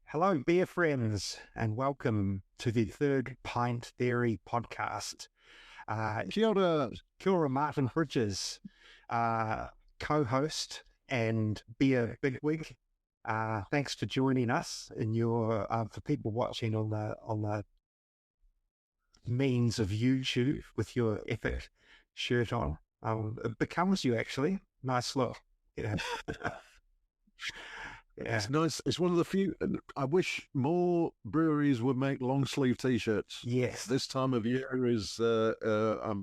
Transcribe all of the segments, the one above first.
Hello, beer friends, and welcome to the Third Pint Theory podcast. Kia ora. Kia ora, Martin Bridges, co-host and beer bigwig. Thanks for joining us in your for people watching on the means of YouTube with your epic shirt on. It becomes you actually. Nice look. Yeah. Yeah. It's nice. It's one of the few. I wish more breweries would make long sleeve T-shirts. Yes, this time of year is. That's a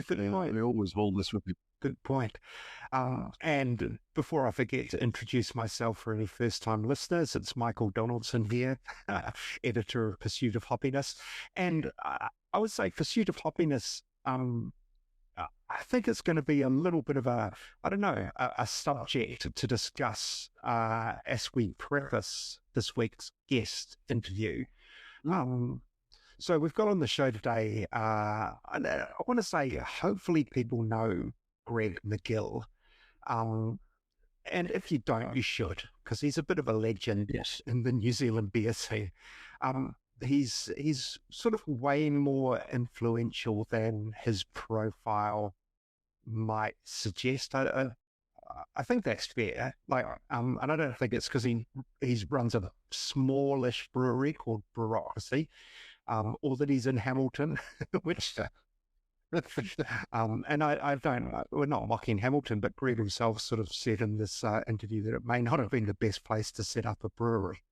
good point. I always hold this with you. Good point. And before I forget to introduce myself for any first-time listeners, it's Michael Donaldson here, editor of Pursuit of Hoppiness, and I would say Pursuit of Hoppiness. I think it's going to be a little bit of a subject to discuss as we preface this week's guest interview. So we've got on the show today, I want to say, hopefully people know Greig McGill. And if you don't, you should, because he's a bit of a legend in the New Zealand beer scene. He's sort of way more influential than his profile might suggest. I think that's fair. And I don't think it's because he runs a smallish brewery called Brewaucracy, or that he's in Hamilton, which. And I don't. We're not mocking Hamilton, but Greig himself sort of said in this interview that it may not have been the best place to set up a brewery.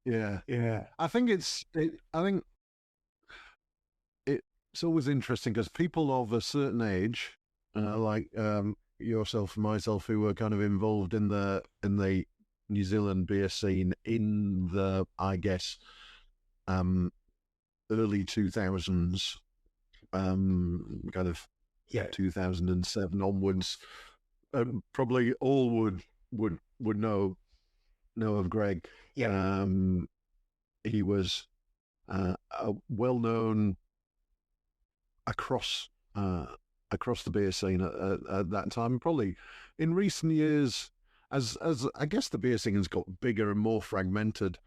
Yeah. I think it's always interesting because people of a certain age, like yourself and myself, who were kind of involved in the New Zealand beer scene in the, I guess, early 2000s, kind of 2007 onwards, probably all would know of Greig. Yeah. He was well-known across the beer scene at that time. Probably in recent years, as I guess the beer scene has got bigger and more fragmented,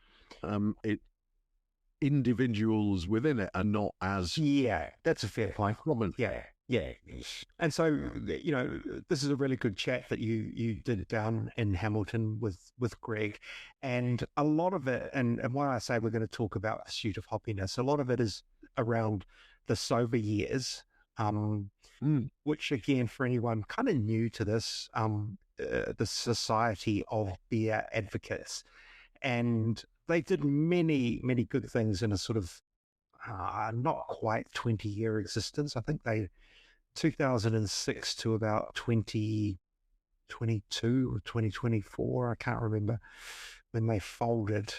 individuals within it are not as... Yeah, that's a fair point. Common. Yeah. And so, this is a really good chat that you did down in Hamilton with Greig. And a lot of it, and why I say we're going to talk about Pursuit of Hoppiness, a lot of it is around the SOBA years, which again, for anyone kind of new to this, the Society of Beer Advocates. And they did many, many good things in a sort of not quite 20-year existence. I think they 2006 to about 2022 or 2024. I can't remember when they folded.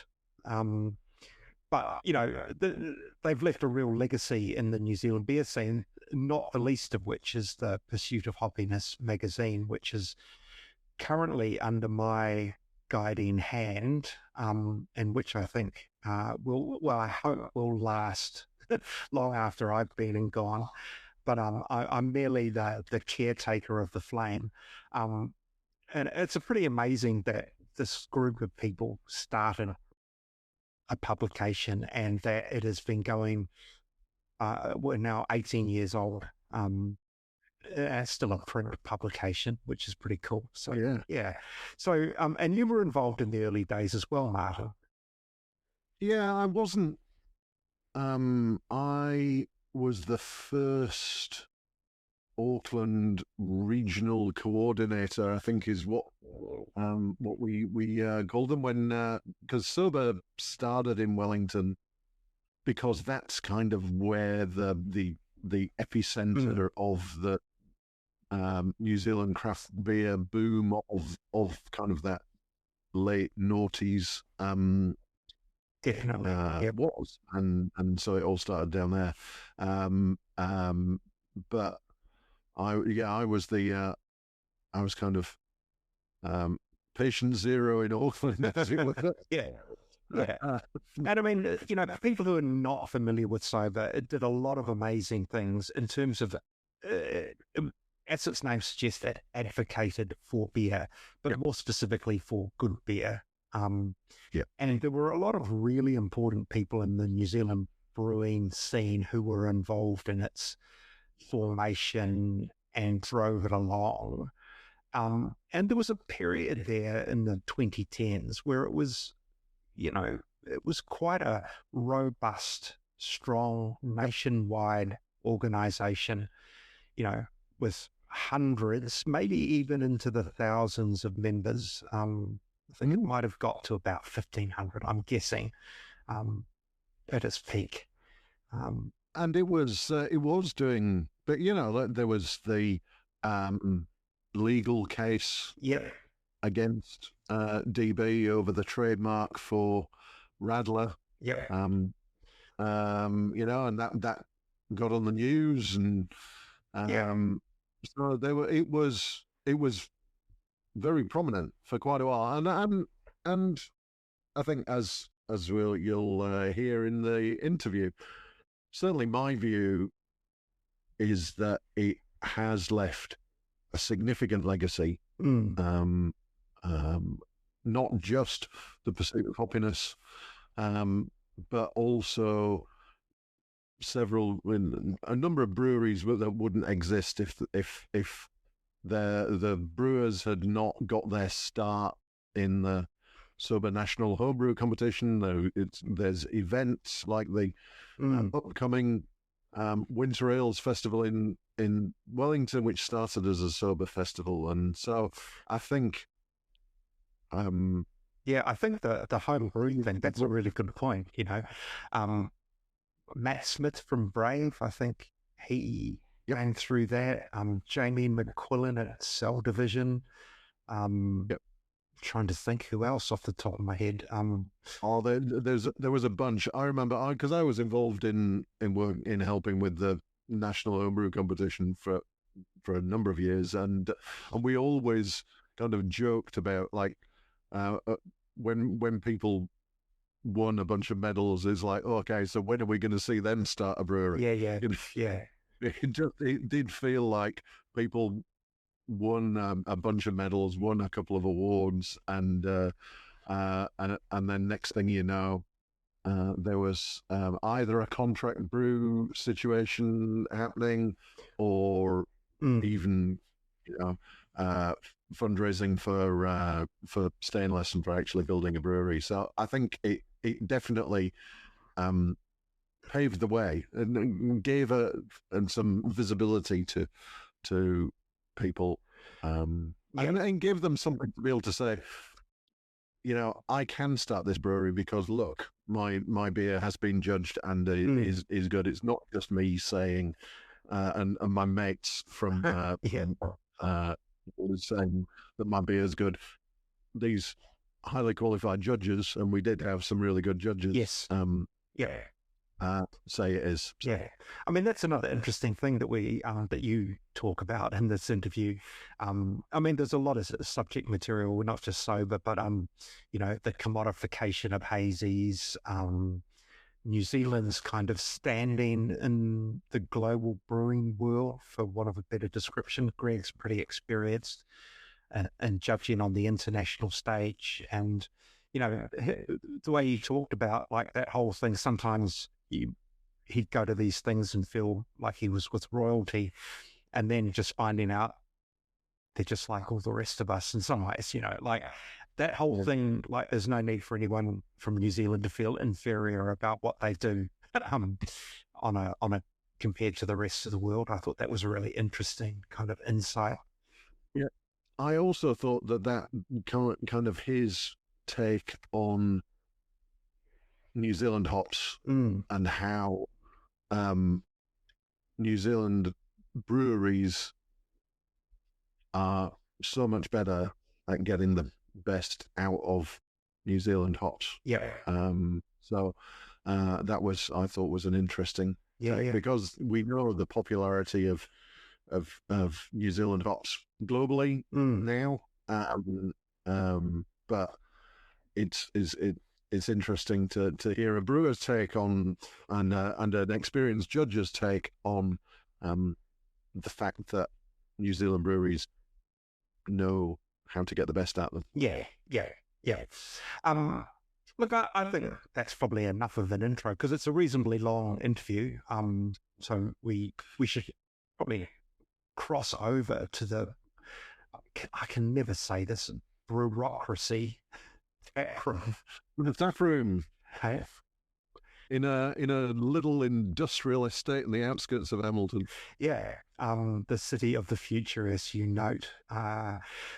But, they've left a real legacy in the New Zealand beer scene, not the least of which is the Pursuit of Hoppiness magazine, which is currently under my guiding hand, and which I think I hope will last long after I've been and gone. But I'm merely the caretaker of the flame. And it's pretty amazing that this group of people started a publication and that it has been going, we're now 18 years old. Still a print publication, which is pretty cool. So, yeah. So, and you were involved in the early days as well, Martin. Yeah, I wasn't. I was the first Auckland regional coordinator, I think is what we called them when, because SOBA started in Wellington, because that's kind of where the epicenter of the New Zealand craft beer boom of kind of that late noughties. Definitely, it was, and so it all started down there. But I was kind of patient zero in Auckland. Yeah. Yeah. And I mean, for people who are not familiar with SOBA, it did a lot of amazing things in terms of, as its name suggests, it advocated for beer, but more specifically for good beer. And there were a lot of really important people in the New Zealand brewing scene who were involved in its formation and drove it along. And there was a period there in the 2010s where it was, it was quite a robust, strong, nationwide organization, with hundreds, maybe even into the thousands of members. I think it might have got to about 1,500, I'm guessing, at its peak. And it was doing, but there was the legal case against DB over the trademark for Radler. And that got on the news, and so it was very prominent for quite a while, and I think as you'll hear in the interview, certainly my view is that it has left a significant legacy. Not just the pursuit of hoppiness, but also a number of breweries that wouldn't exist if the brewers had not got their start in the SOBA National Homebrew Competition. There's events like the upcoming Winter Ales Festival in Wellington, which started as a SOBA festival, and so I think. I think the home brew thing, that's a really good point. Matt Smith from Brave, I think he came through that. Jamie McQuillan at Cell Division. Trying to think who else off the top of my head. There was a bunch. I remember because I was involved in helping with the National Homebrew Competition for a number of years, and we always kind of joked about when people won a bunch of medals, is like, okay, so when are we going to see them start a brewery? It did feel like people won a bunch of medals, won a couple of awards, and then next thing you know, there was either a contract brew situation happening, or even fundraising for Stainless and for actually building a brewery. So I think it definitely paved the way and gave some visibility to people, and gave them something to be able to say, I can start this brewery because look, my beer has been judged and is good. It's not just me saying, and my mates from saying that my beer is good. These highly qualified judges, and we did have some really good judges. Yes. Say it is. Yeah, I mean that's another interesting thing that we that you talk about in this interview. I mean, there's a lot of subject material. We're not just SOBA, but the commodification of hazies, New Zealand's kind of standing in the global brewing world, for want of a better description. Greg's pretty experienced and judging on the international stage, and the way he talked about like that whole thing. Sometimes he'd go to these things and feel like he was with royalty, and then just finding out they're just like all the rest of us in some ways, like that whole thing. Like there's no need for anyone from New Zealand to feel inferior about what they do on a compared to the rest of the world. I thought that was a really interesting kind of insight. Yeah, I also thought that kind of his take on New Zealand hops and how New Zealand breweries are so much better at getting the best out of New Zealand hops. So that I thought was an interesting take, because we know the popularity of New Zealand hops globally now, but it's interesting to hear a brewer's take on and an experienced judge's take on the fact that New Zealand breweries know how to get the best out of them. Yeah. Look, I think that's probably enough of an intro because it's a reasonably long interview. So we should probably cross over to the. I can never say this. Brewaucracy. The tap room. Hey? In a little industrial estate in the outskirts of Hamilton. Yeah, the city of the future, as you note.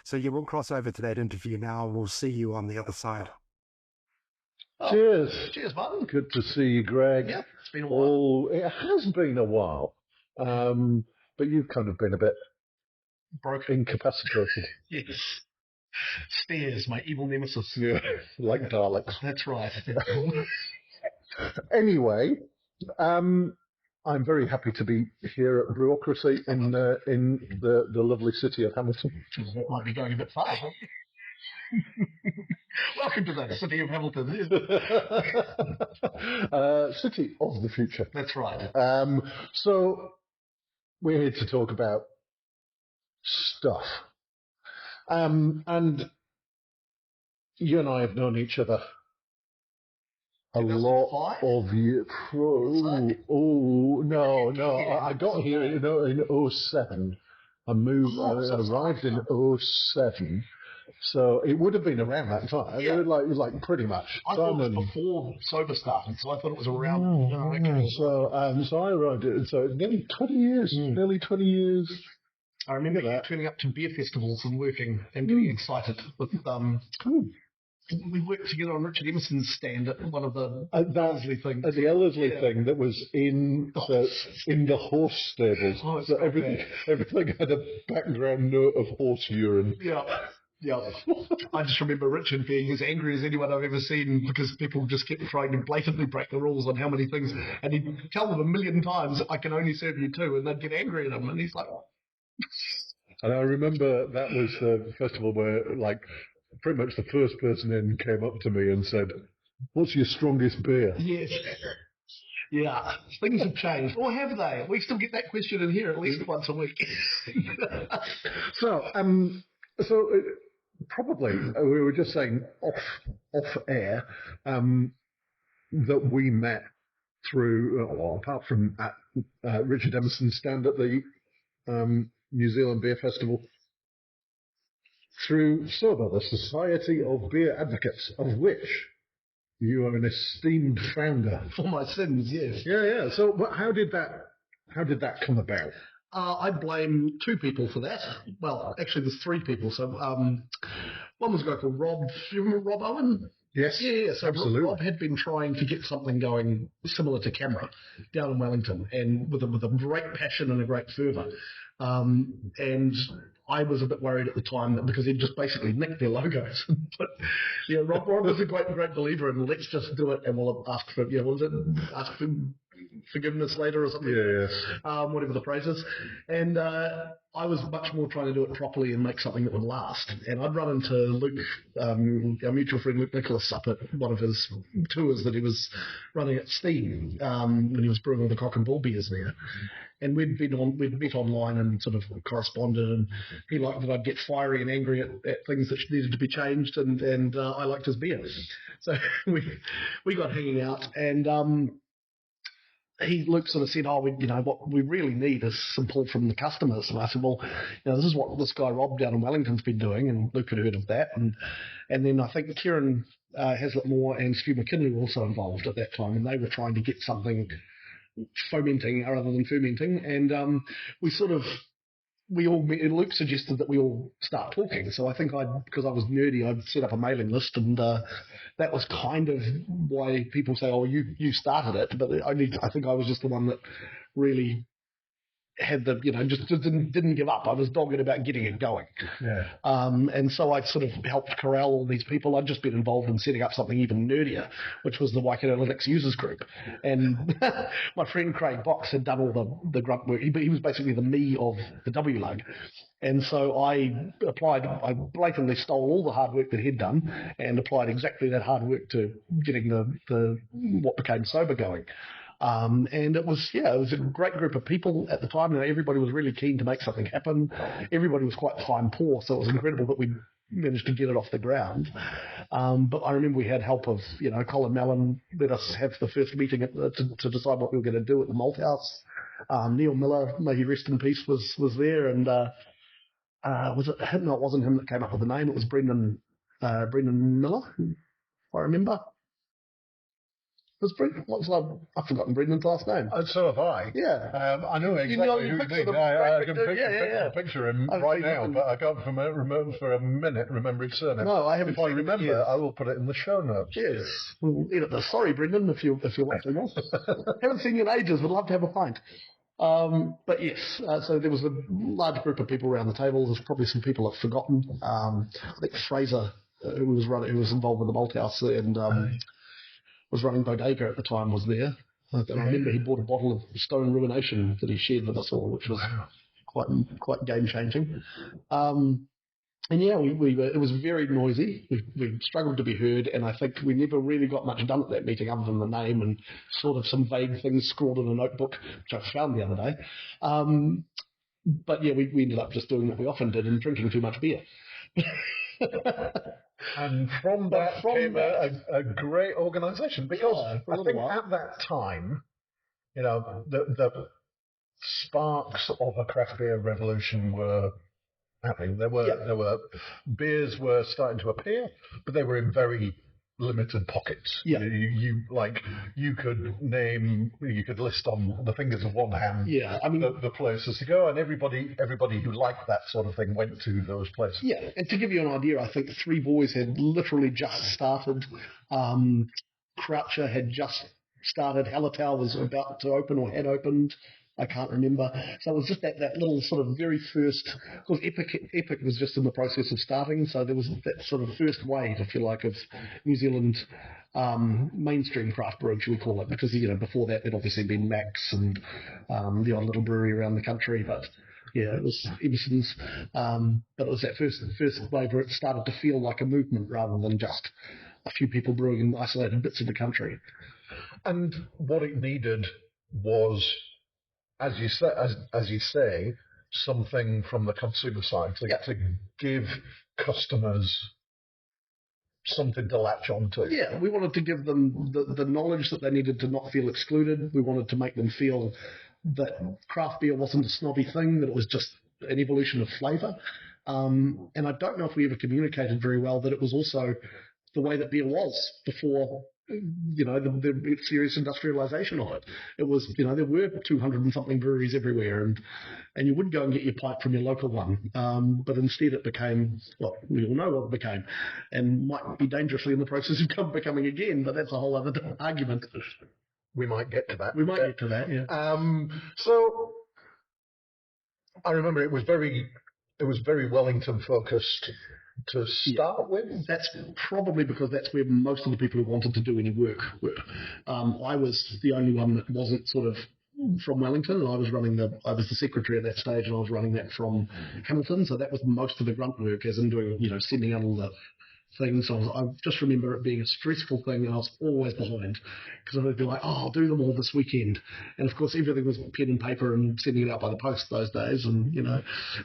So yeah, we'll cross over to that interview now. We'll see you on the other side. Oh, cheers. Cheers, Martin. Good to see you, Greg. Yeah, it's been a while. Oh, it has been a while. But you've kind of been a bit broken, incapacitated. Yes. Stairs, my evil nemesis. Yeah, like Daleks. That's right. Anyway, I'm very happy to be here at Brewaucracy in the lovely city of Hamilton. That might be going a bit far. Welcome to the city of Hamilton. City of the future. That's right. So we're here to talk about stuff. And you and I have known each other a lot of years. Oh, no. I got here in 07. I arrived in 07. So it would have been around that time. Yeah. Like pretty much. I thought it was before SOBA started, so I thought it was around. Okay. So I arrived at nearly 20 years. Nearly 20 years. I remember turning up to beer festivals and working and getting excited with we worked together on Richard Emerson's stand at one of the Ellerslie things. At the Ellerslie thing that was in the horse stables. Oh, so everything had a background note of horse urine. Yeah. I just remember Richard being as angry as anyone I've ever seen because people just kept trying to blatantly break the rules on how many things. And he'd tell them 1,000,000 times, I can only serve you 2, and they'd get angry at him. And he's like... And I remember that was the festival where, like, pretty much the first person in came up to me and said, "What's your strongest beer?" Yes. Yeah, things have changed. Or have they? We still get that question in here at least once a week. So probably we were just saying off air that we met through, apart from at Richard Emerson's stand at the New Zealand Beer Festival, through SOBA, the Society of Beer Advocates, of which you are an esteemed founder. For my sins, yes. Yeah. So how did that come about? I blame 2 people for that. Well, actually, there's 3 people. So one was a guy called Rob. Do you remember Rob Owen? Yes. Yeah. So absolutely. Rob had been trying to get something going similar to Camera down in Wellington, and with a great passion and a great fervour. And I was a bit worried at the time that because he'd just basically nicked their logos. But Rob was a great believer in let's just do it and we'll ask for ask for forgiveness later or something. Yeah. Whatever the phrase is. And I was much more trying to do it properly and make something that would last. And I'd run into Luke, our mutual friend Luke Nicholas, up at one of his tours that he was running at Steam when he was brewing all the Cock and Bull beers there. And we'd met online and sort of corresponded, and he liked that I'd get fiery and angry at things that needed to be changed, and I liked his beer. So we got hanging out, and Luke sort of said, what we really need is some pull from the customers. And I said, well, this is what this guy Rob down in Wellington's been doing, and Luke had heard of that. And then I think Kieran Hazlitt Moore and Stu McKinley were also involved at that time, and they were trying to get something fomenting rather than fermenting, and Luke suggested that we all start talking. So I think because I was nerdy, I'd set up a mailing list, and that was kind of why people say, "Oh, you started it," but I think I was just the one that really had just didn't give up. I was dogged about getting it going. Yeah. And so I sort of helped corral all these people. I'd just been involved in setting up something even nerdier, which was the Waikato Linux users group. And my friend Craig Box had done all the grunt work. He was basically the me of the WLUG. And so I blatantly stole all the hard work that he'd done and applied exactly that hard work to getting the what became SOBA going. And it was a great group of people at the time. Everybody was really keen to make something happen. Everybody was quite time poor, so it was incredible that we managed to get it off the ground. But I remember we had help of, Colin Mallon let us have the first meeting to decide what we were going to do at the Malt House. Neil Miller, may he rest in peace, was there, and was it him? No, it wasn't him that came up with the name. It was Brendon Miller, if I remember. Was Brendan? I've forgotten Brendan's last name. So have I. Yeah. I know exactly who you mean. I can picture him right now, but I can't remember his surname. No, I haven't. If I remember, I will put it in the show notes. Yes. Sorry, Brendan, if you're watching this. Haven't seen you in ages. Would love to have a pint. But yes, so there was a large group of people around the table. There's probably some people I've forgotten. I think Fraser, who was involved with the Malt House and was running Bodega at the time, was there. And I remember he bought a bottle of Stone Ruination that he shared with us all, which was quite game changing. And yeah, it was very noisy. We struggled to be heard, and I think we never really got much done at that meeting other than the name and sort of some vague things scrawled in a notebook, which I found the other day. But yeah, we ended up just doing what we often did and drinking too much beer. And from that came a great organisation, because I think at that time, the sparks of a craft beer revolution were happening. There were beers were starting to appear, but they were in very limited pockets. Yeah. You could list on the fingers of one hand. Yeah, I mean the places to go, and everybody who liked that sort of thing went to those places. Yeah, and to give you an idea, I think Three Boys had literally just started. Croucher had just started. Hallertau was about to open or had opened. I can't remember. So it was just that little sort of very first, because Epic was just in the process of starting, so there was that sort of first wave, if you like, of New Zealand mainstream craft brewing, should we call it, because, before that there'd obviously been Max and the odd little brewery around the country, but yeah, it was Emerson's, but it was that first wave where it started to feel like a movement rather than just a few people brewing in isolated bits of the country. And what it needed was, as you say, something from the consumer side to give customers something to latch onto. Yeah, we wanted to give them the knowledge that they needed to not feel excluded. We wanted to make them feel that craft beer wasn't a snobby thing, that it was just an evolution of flavour. And I don't know if we ever communicated very well that it was also the way that beer was before the serious industrialization of it. It was, there were 200 and something breweries everywhere, and you would go and get your pint from your local one. But instead it became, well, we all know what it became, and might be dangerously in the process of becoming again, but that's a whole other argument. We might get to that. We might get to that, yeah. So I remember it was very Wellington focused to start with. That's probably because that's where most of the people who wanted to do any work were. I was the only one that wasn't sort of from Wellington, and I was the secretary at that stage, and I was running that from Hamilton, so that was most of the grunt work, as in doing, sending out all the things. So I just remember it being a stressful thing, and I was always behind, because I'd be like, I'll do them all this weekend. And of course, everything was pen and paper and sending it out by the post those days. And,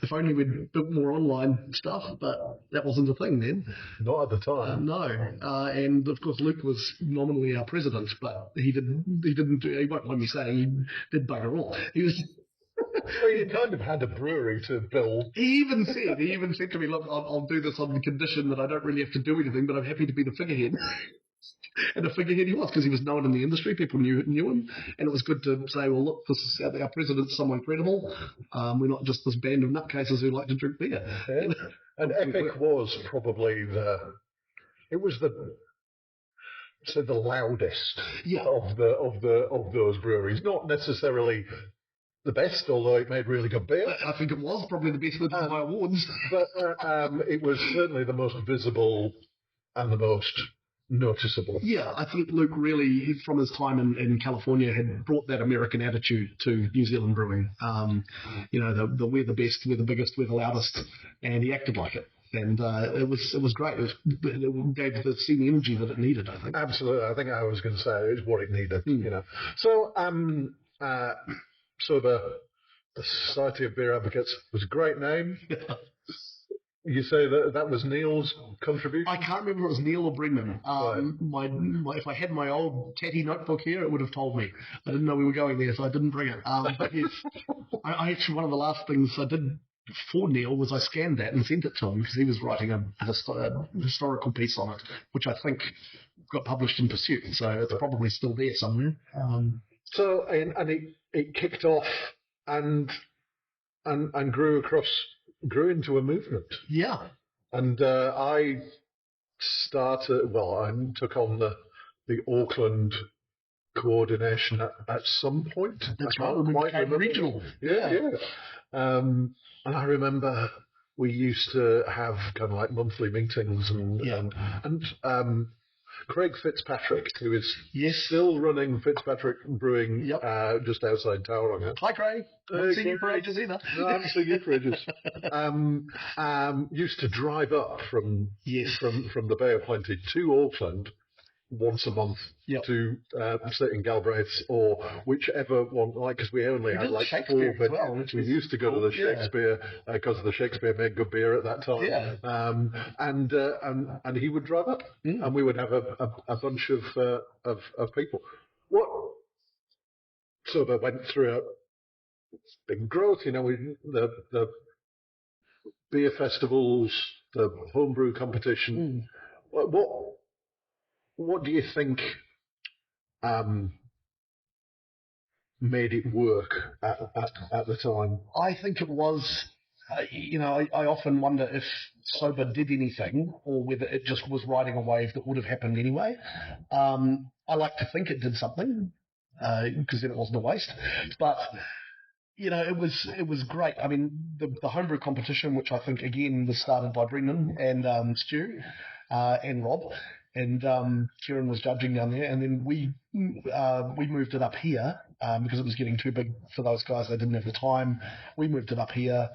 if only we'd built more online stuff, but that wasn't a thing then. Not at the time. No. And of course, Luke was nominally our president, but he won't mind me saying, he did bugger all. He was... Well, you kind of had a brewery to build. He even said to me, look, I'll do this on the condition that I don't really have to do anything, but I'm happy to be the figurehead. And the figurehead he was, because he was known in the industry. People knew him. And it was good to say, well, look, this is our president's someone credible. We're not just this band of nutcases who like to drink beer. Yeah. And Epic was probably the loudest of those breweries. Not necessarily the best, although it made really good beer. I think it was probably the best with my awards. But it was certainly the most visible and the most noticeable. Yeah, I think Luke really, from his time in California, had brought that American attitude to New Zealand brewing. We're the best, we're the biggest, we're the loudest, and he acted like it. And it was great. It gave the scene the energy that it needed, I think. Absolutely. I think I was going to say it's what it needed. So, SOBA, the Society of Beer Advocates, was a great name. You say that was Neil's contribution? I can't remember if it was Neil or Brendon. If I had my old tatty notebook here, it would have told me. I didn't know we were going there, so I didn't bring it. But yes, I actually, one of the last things I did for Neil was I scanned that and sent it to him because he was writing a historical piece on it, which I think got published in Pursuit, so it's probably still there somewhere. So it kicked off and grew into a movement. Yeah. And I took on the Auckland coordination at some point. That's right. We became regional. Yeah. And I remember we used to have kind of like monthly meetings and Craig Fitzpatrick, who is still running Fitzpatrick Brewing just outside Tauranga. Hi, Craig. I haven't seen you for ages either. No, I haven't seen you for ages. Used to drive up from the Bay of Plenty to Auckland once a month to sit in Galbraith's or whichever one, because we only had like 4 beds. Well, we used to go to the Shakespeare because the Shakespeare made good beer at that time. Yeah. And he would drive up, and we would have a bunch of people. What SOBA went through a big growth, the beer festivals, the homebrew competition. What do you think made it work at the time? I think it was, I often wonder if SOBA did anything or whether it just was riding a wave that would have happened anyway. I like to think it did something because then it wasn't a waste. But it was great. I mean, the homebrew competition, which I think again was started by Brendon and Stu and Rob. And Kieran was judging down there, and then we moved it up here because it was getting too big for those guys. They didn't have the time. We moved it up here.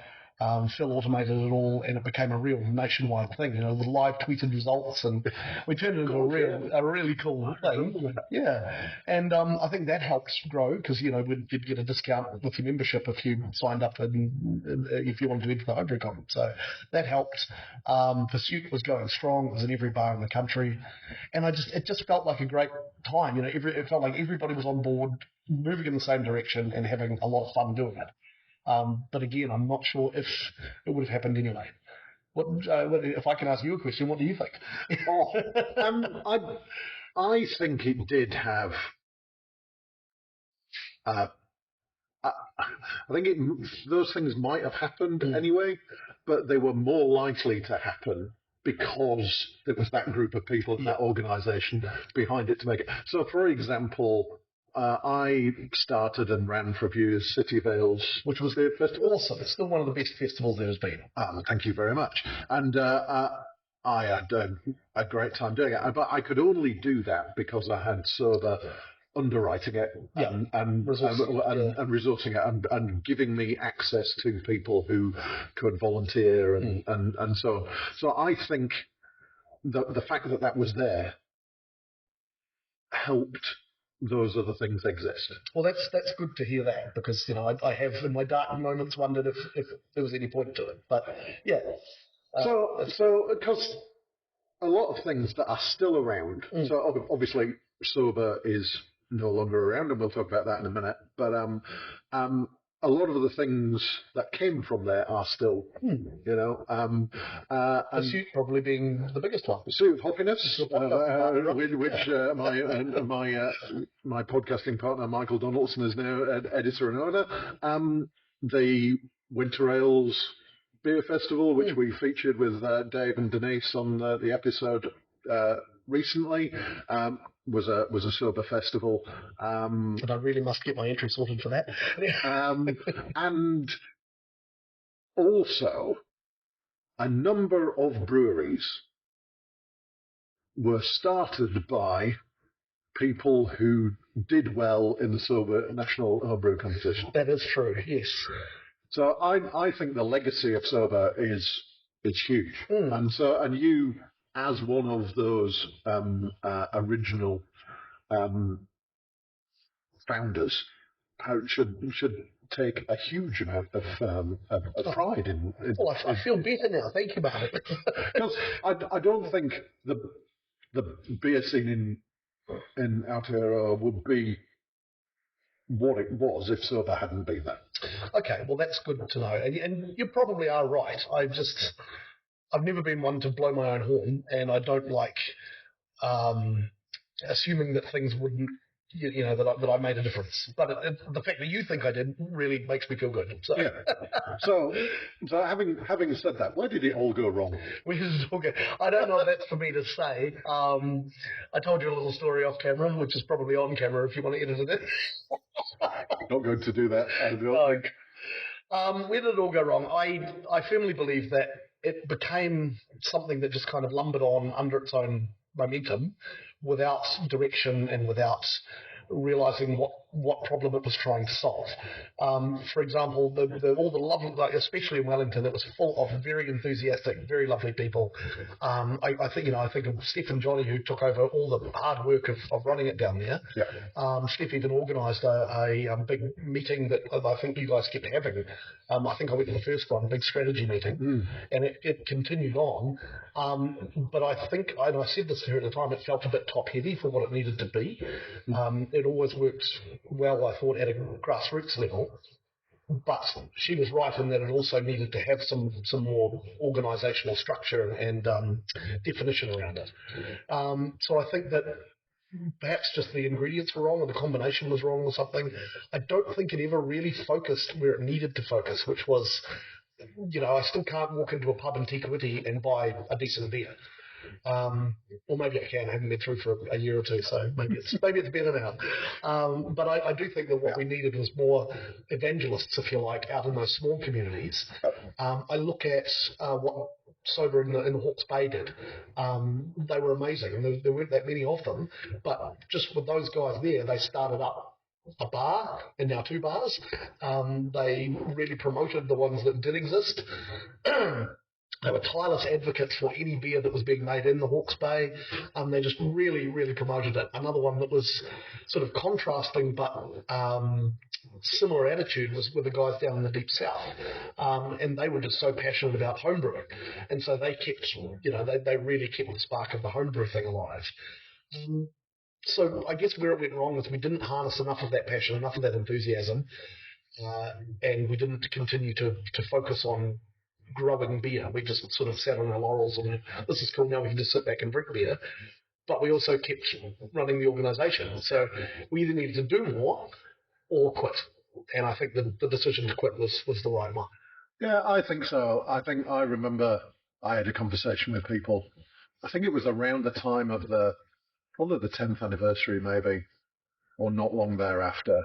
Phil automated it all, and it became a real nationwide thing. With live tweeted results, and we turned it into a really cool thing. Yeah, and I think that helped grow because we'd get a discount with your membership if you signed up and if you wanted to enter the homebrew conference. So that helped. Pursuit was going strong. It was in every bar in the country, and it just felt like a great time. It felt like everybody was on board, moving in the same direction, and having a lot of fun doing it. But again, I'm not sure if it would have happened anyway. If I can ask you a question, what do you think? I think it did have. I think those things might have happened anyway, but they were more likely to happen because there was that group of people and that organisation behind it to make it. So, for example, I started and ran for a few years City Vale's, which was their festival. Awesome. It's still one of the best festivals there has been. Thank you very much. And I had a great time doing it. But I could only do that because I had SOBA underwriting it and resourcing it and giving me access to people who could volunteer and so on. So I think the fact that was there helped those other things exist. Well, that's good to hear that because I have in my dark moments wondered if there was any point to it, but yeah. So because a lot of things that are still around. So obviously SOBA is no longer around, and we'll talk about that in a minute. But a lot of the things that came from there are still, Pursuit probably being the biggest one. Pursuit of Happiness, which my podcasting partner Michael Donaldson is now editor and owner. The Winter Ales Beer Festival, which we featured with Dave and Denise on the episode recently. Was a SOBA festival. But I really must get my entry sorted for that. And also, a number of breweries were started by people who did well in the SOBA National Homebrew Competition. That is true, yes. So I think the legacy of SOBA is huge. And you, as one of those original founders, should take a huge amount of pride in. Well, I feel better now. Thank you about it. Because I don't think the beer scene in Aotearoa would be what it was if SOBA hadn't been there. Okay, well that's good to know, and you probably are right. I've never been one to blow my own horn, and I don't like assuming that things wouldn't, that I made a difference. But the fact that you think I did really makes me feel good. So. Yeah. So having said that, where did it all go wrong? I don't know if that's for me to say. I told you a little story off camera, which is probably on camera if you want to edit it in. Not going to do that. I don't think. Where did it all go wrong? I firmly believe that it became something that just kind of lumbered on under its own momentum without direction and without realizing what problem it was trying to solve. For example, all the lovely, like especially in Wellington, it was full of very enthusiastic, very lovely people. I think of Steph and Johnny, who took over all the hard work of running it down there. Yeah. Steph even organised a big meeting that I think you guys kept having. I think I went to the first one, big strategy meeting, and it continued on. But I think, and I said this to her at the time, it felt a bit top-heavy for what it needed to be. It always worked well, I thought, at a grassroots level. But she was right in that it also needed to have some more organisational structure and definition around it. So I think that perhaps just the ingredients were wrong or the combination was wrong or something. I don't think it ever really focused where it needed to focus, which was, I still can't walk into a pub in Te Kuiti and buy a decent beer. Or maybe I can. I haven't been through for a year or two, so maybe it's better now. But I do think that what we needed was more evangelists, if you like, out in those small communities. I look at what SOBA in Hawke's Bay did. They were amazing, and there weren't that many of them. But just with those guys there, they started up a bar and now 2 bars. They really promoted the ones that did exist. They were tireless advocates for any beer that was being made in the Hawke's Bay. They just really, really promoted it. Another one that was sort of contrasting but similar attitude was with the guys down in the Deep South. And they were just so passionate about homebrewing. And so they kept, they really kept the spark of the homebrew thing alive. So I guess where it went wrong was we didn't harness enough of that passion, enough of that enthusiasm, and we didn't continue to focus on growing beer. We just sort of sat on our laurels and this is cool, now we can just sit back and drink beer. But we also kept running the organisation. So we either needed to do more or quit. And I think the decision to quit was the right one. Yeah, I think so. I remember I had a conversation with people. I think it was around the time of probably the 10th anniversary maybe, or not long thereafter,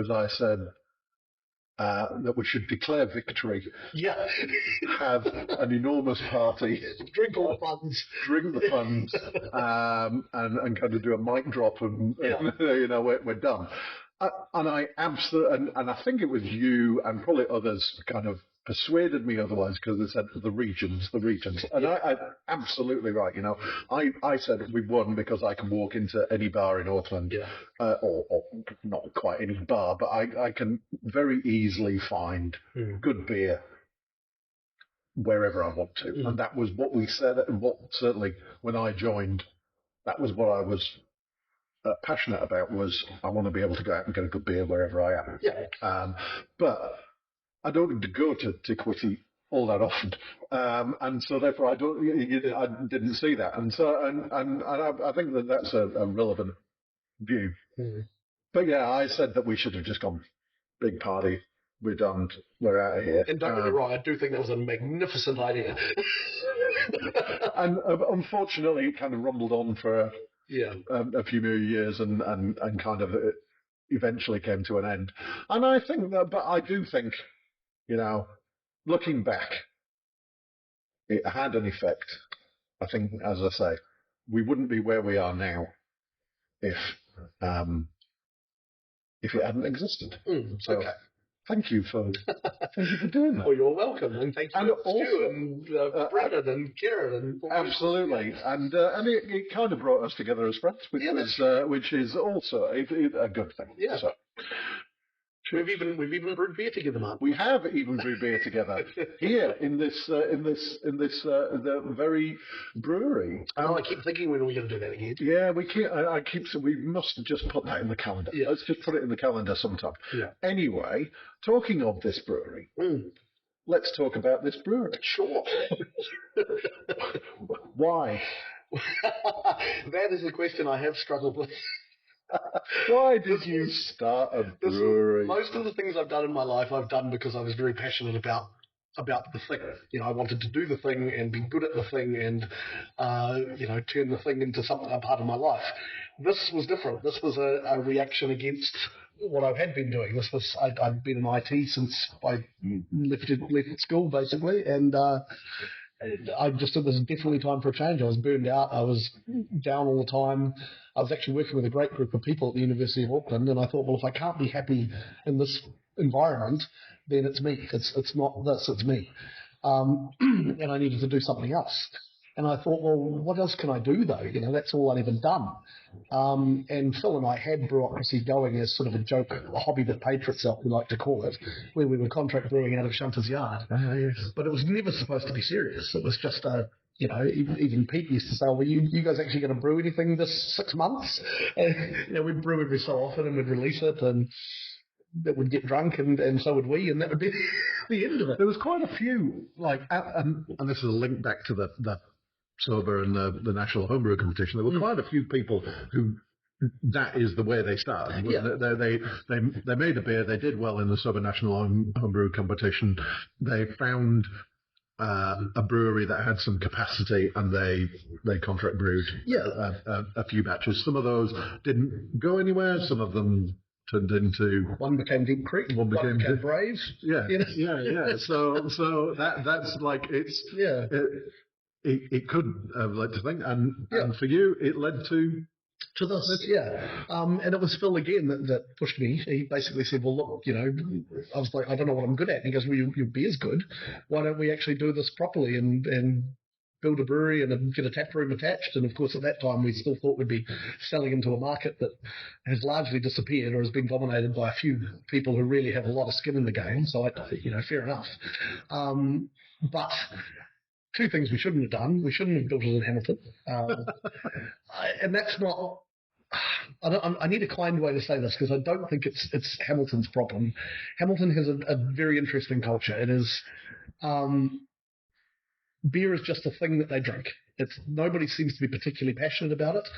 as I said, that we should declare victory. Yeah. Have an enormous party. Drink all the funds. Drink the funds. And kind of do a mic drop and we're done. And I absolutely, and I think it was you and probably others kind of persuaded me otherwise because they said the regions. And I absolutely right. I said we won because I can walk into any bar in Auckland, or not quite any bar, but I can very easily find good beer wherever I want to. And that was what we said, and what certainly when I joined, that was what I was passionate about, was I want to be able to go out and get a good beer wherever I am. Yeah. But I don't need to go to Te Kuiti all that often, and so therefore I didn't see that, and so and I think that's a relevant view. But yeah, I said that we should have just gone big party. We're done. We're out of here. And don't get me wrong, I do think that was a magnificent idea. And unfortunately, it kind of rumbled on for a few more years, and kind of it eventually came to an end. And I think that, but I do think, looking back, it had an effect. I think, as I say, we wouldn't be where we are now if it hadn't existed. So Okay. thank you for doing that. Well, you're welcome, and thank you, And also, and Brendon and Kieran, and absolutely, and it kind of brought us together as friends, which is also a good thing. Yeah. So. We've even brewed beer together, man. We have even brewed beer together here in this the very brewery. I keep thinking, when are we going to do that again? Yeah, we keep. We must just put that in the calendar. Yeah. Let's just put it in the calendar sometime. Yeah. Anyway, talking of this brewery, let's talk about this brewery. Sure. Why? That is a question I have struggled with. Why did you start a brewery? Most of the things I've done in my life, I've done because I was very passionate about the thing. I wanted to do the thing and be good at the thing and, turn the thing into a part of my life. This was different. This was a reaction against what I had been doing. I'd been in IT since I left school, basically, and I just said, this is definitely time for a change. I was burned out. I was down all the time. I was actually working with a great group of people at the University of Auckland, and I thought, well, if I can't be happy in this environment, then it's me. It's not this, it's me. And I needed to do something else. And I thought, well, what else can I do, though? That's all I'd ever done. And Phil and I had Brewaucracy going as sort of a joke, a hobby that paid for itself, we like to call it, where we were contract brewing out of Shunter's yard. Yes. But it was never supposed to be serious. It was just even Pete used to say, well, you guys actually going to brew anything this 6 months? And we'd brew every so often and we'd release it, and that would get drunk, and so would we, and that would be the end of it. There was quite a few, and this is a link back to the SOBA and the National Homebrew Competition. There were quite a few people who that is the way they started. Yeah. They made a beer. They did well in the SOBA National Homebrew Competition. They found a brewery that had some capacity, and they contract brewed a few batches. Some of those didn't go anywhere. Some of them turned into... One became Deep Creek, one became Brave. Yeah. So that's like it's... Yeah. It could have led to things, and for you, it led to this, and it was Phil again that pushed me. He basically said, well, look, I was like, I don't know what I'm good at. And he goes, well, your beer's good. Why don't we actually do this properly and build a brewery and get a tap room attached? And of course, at that time, we still thought we'd be selling into a market that has largely disappeared or has been dominated by a few people who really have a lot of skin in the game. So, fair enough. But two things we shouldn't have done. We shouldn't have built it in Hamilton. And that's not... I need a kind way to say this, because I don't think it's Hamilton's problem. Hamilton has a very interesting culture. It is... beer is just a thing that they drink. Nobody seems to be particularly passionate about it.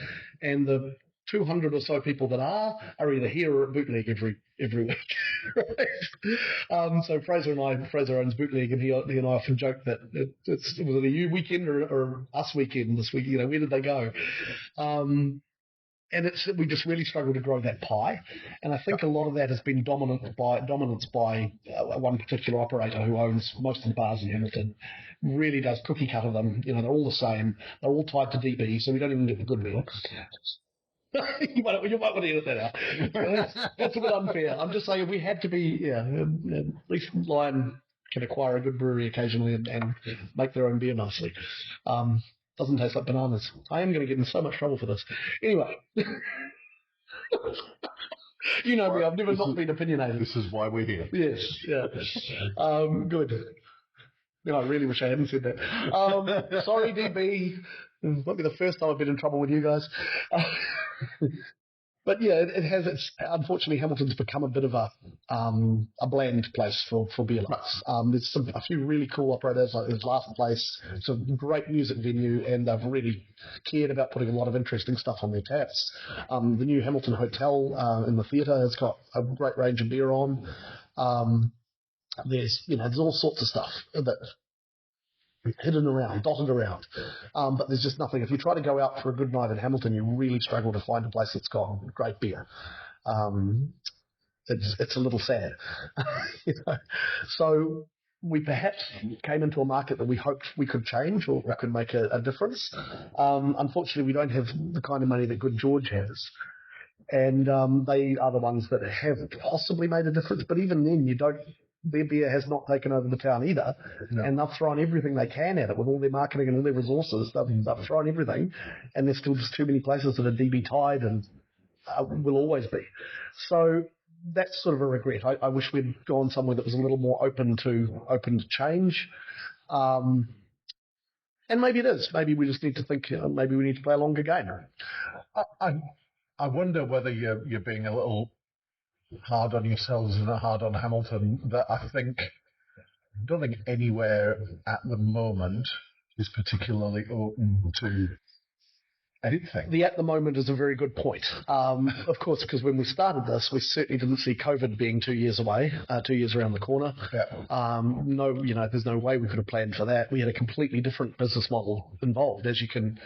And the 200 or so people that are either here or at Bootleg every week. Right? So Fraser owns Bootleg, and he and I often joke that was it a you weekend or us weekend this week? Where did they go? And we just really struggle to grow that pie, and I think a lot of that has been dominance by one particular operator who owns most of the bars in Hamilton. Really does cookie cutter them. They're all the same. They're all tied to DB, so we don't even get the good meal. you might want to edit that out. That's a bit unfair. I'm just saying we had to be, at least Lion can acquire a good brewery occasionally and make their own beer nicely. Doesn't taste like bananas. I am going to get in so much trouble for this. Anyway. You know me, I've never not been opinionated. This is why we're here. Yes, yeah. Good. I really wish I hadn't said that. Sorry, DB. It won't be the first time I've been in trouble with you guys. But yeah, it's unfortunately Hamilton's become a bit of a bland place for beer lovers. There's a few really cool operators, like this last place. It's a great music venue, and they've really cared about putting a lot of interesting stuff on their taps. The new Hamilton Hotel in the theatre has got a great range of beer on. There's all sorts of stuff that hidden around, dotted around. But there's just nothing. If you try to go out for a good night in Hamilton, you really struggle to find a place that's got great beer. It's a little sad. So we perhaps came into a market that we hoped we could change or could make a difference. Unfortunately, we don't have the kind of money that Good George has. And they are the ones that have possibly made a difference. But even then, their beer has not taken over the town either. No. And they've thrown everything they can at it with all their marketing and all their resources. They've thrown everything. And there's still just too many places that are DB tied and will always be. So that's sort of a regret. I wish we'd gone somewhere that was a little more open to change. And maybe it is. Maybe we just need to think, maybe we need to play a longer game. I wonder whether you're being a little hard on yourselves and hard on Hamilton. That I don't think anywhere at the moment is particularly open to anything. The at the moment is a very good point. Of course, because when we started this, we certainly didn't see COVID being 2 years away, 2 years around the corner. Yeah. No, there's no way we could have planned for that. We had a completely different business model involved, as you can't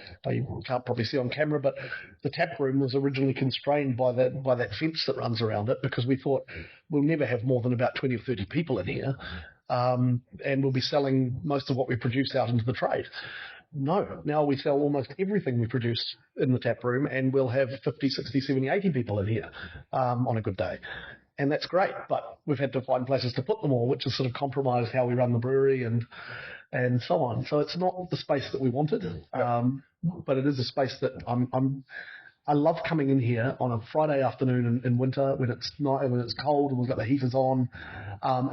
probably see on camera. But the tap room was originally constrained by that fence that runs around it, because we thought we'll never have more than about 20 or 30 people in here, and we'll be selling most of what we produce out into the trade. No, now we sell almost everything we produce in the tap room, and we'll have 50, 60, 70, 80 people in here on a good day. And that's great, but we've had to find places to put them all, which has sort of compromised how we run the brewery and so on. So it's not the space that we wanted, but it is a space that I love coming in here on a Friday afternoon in winter when it's cold and we've got the heaters on.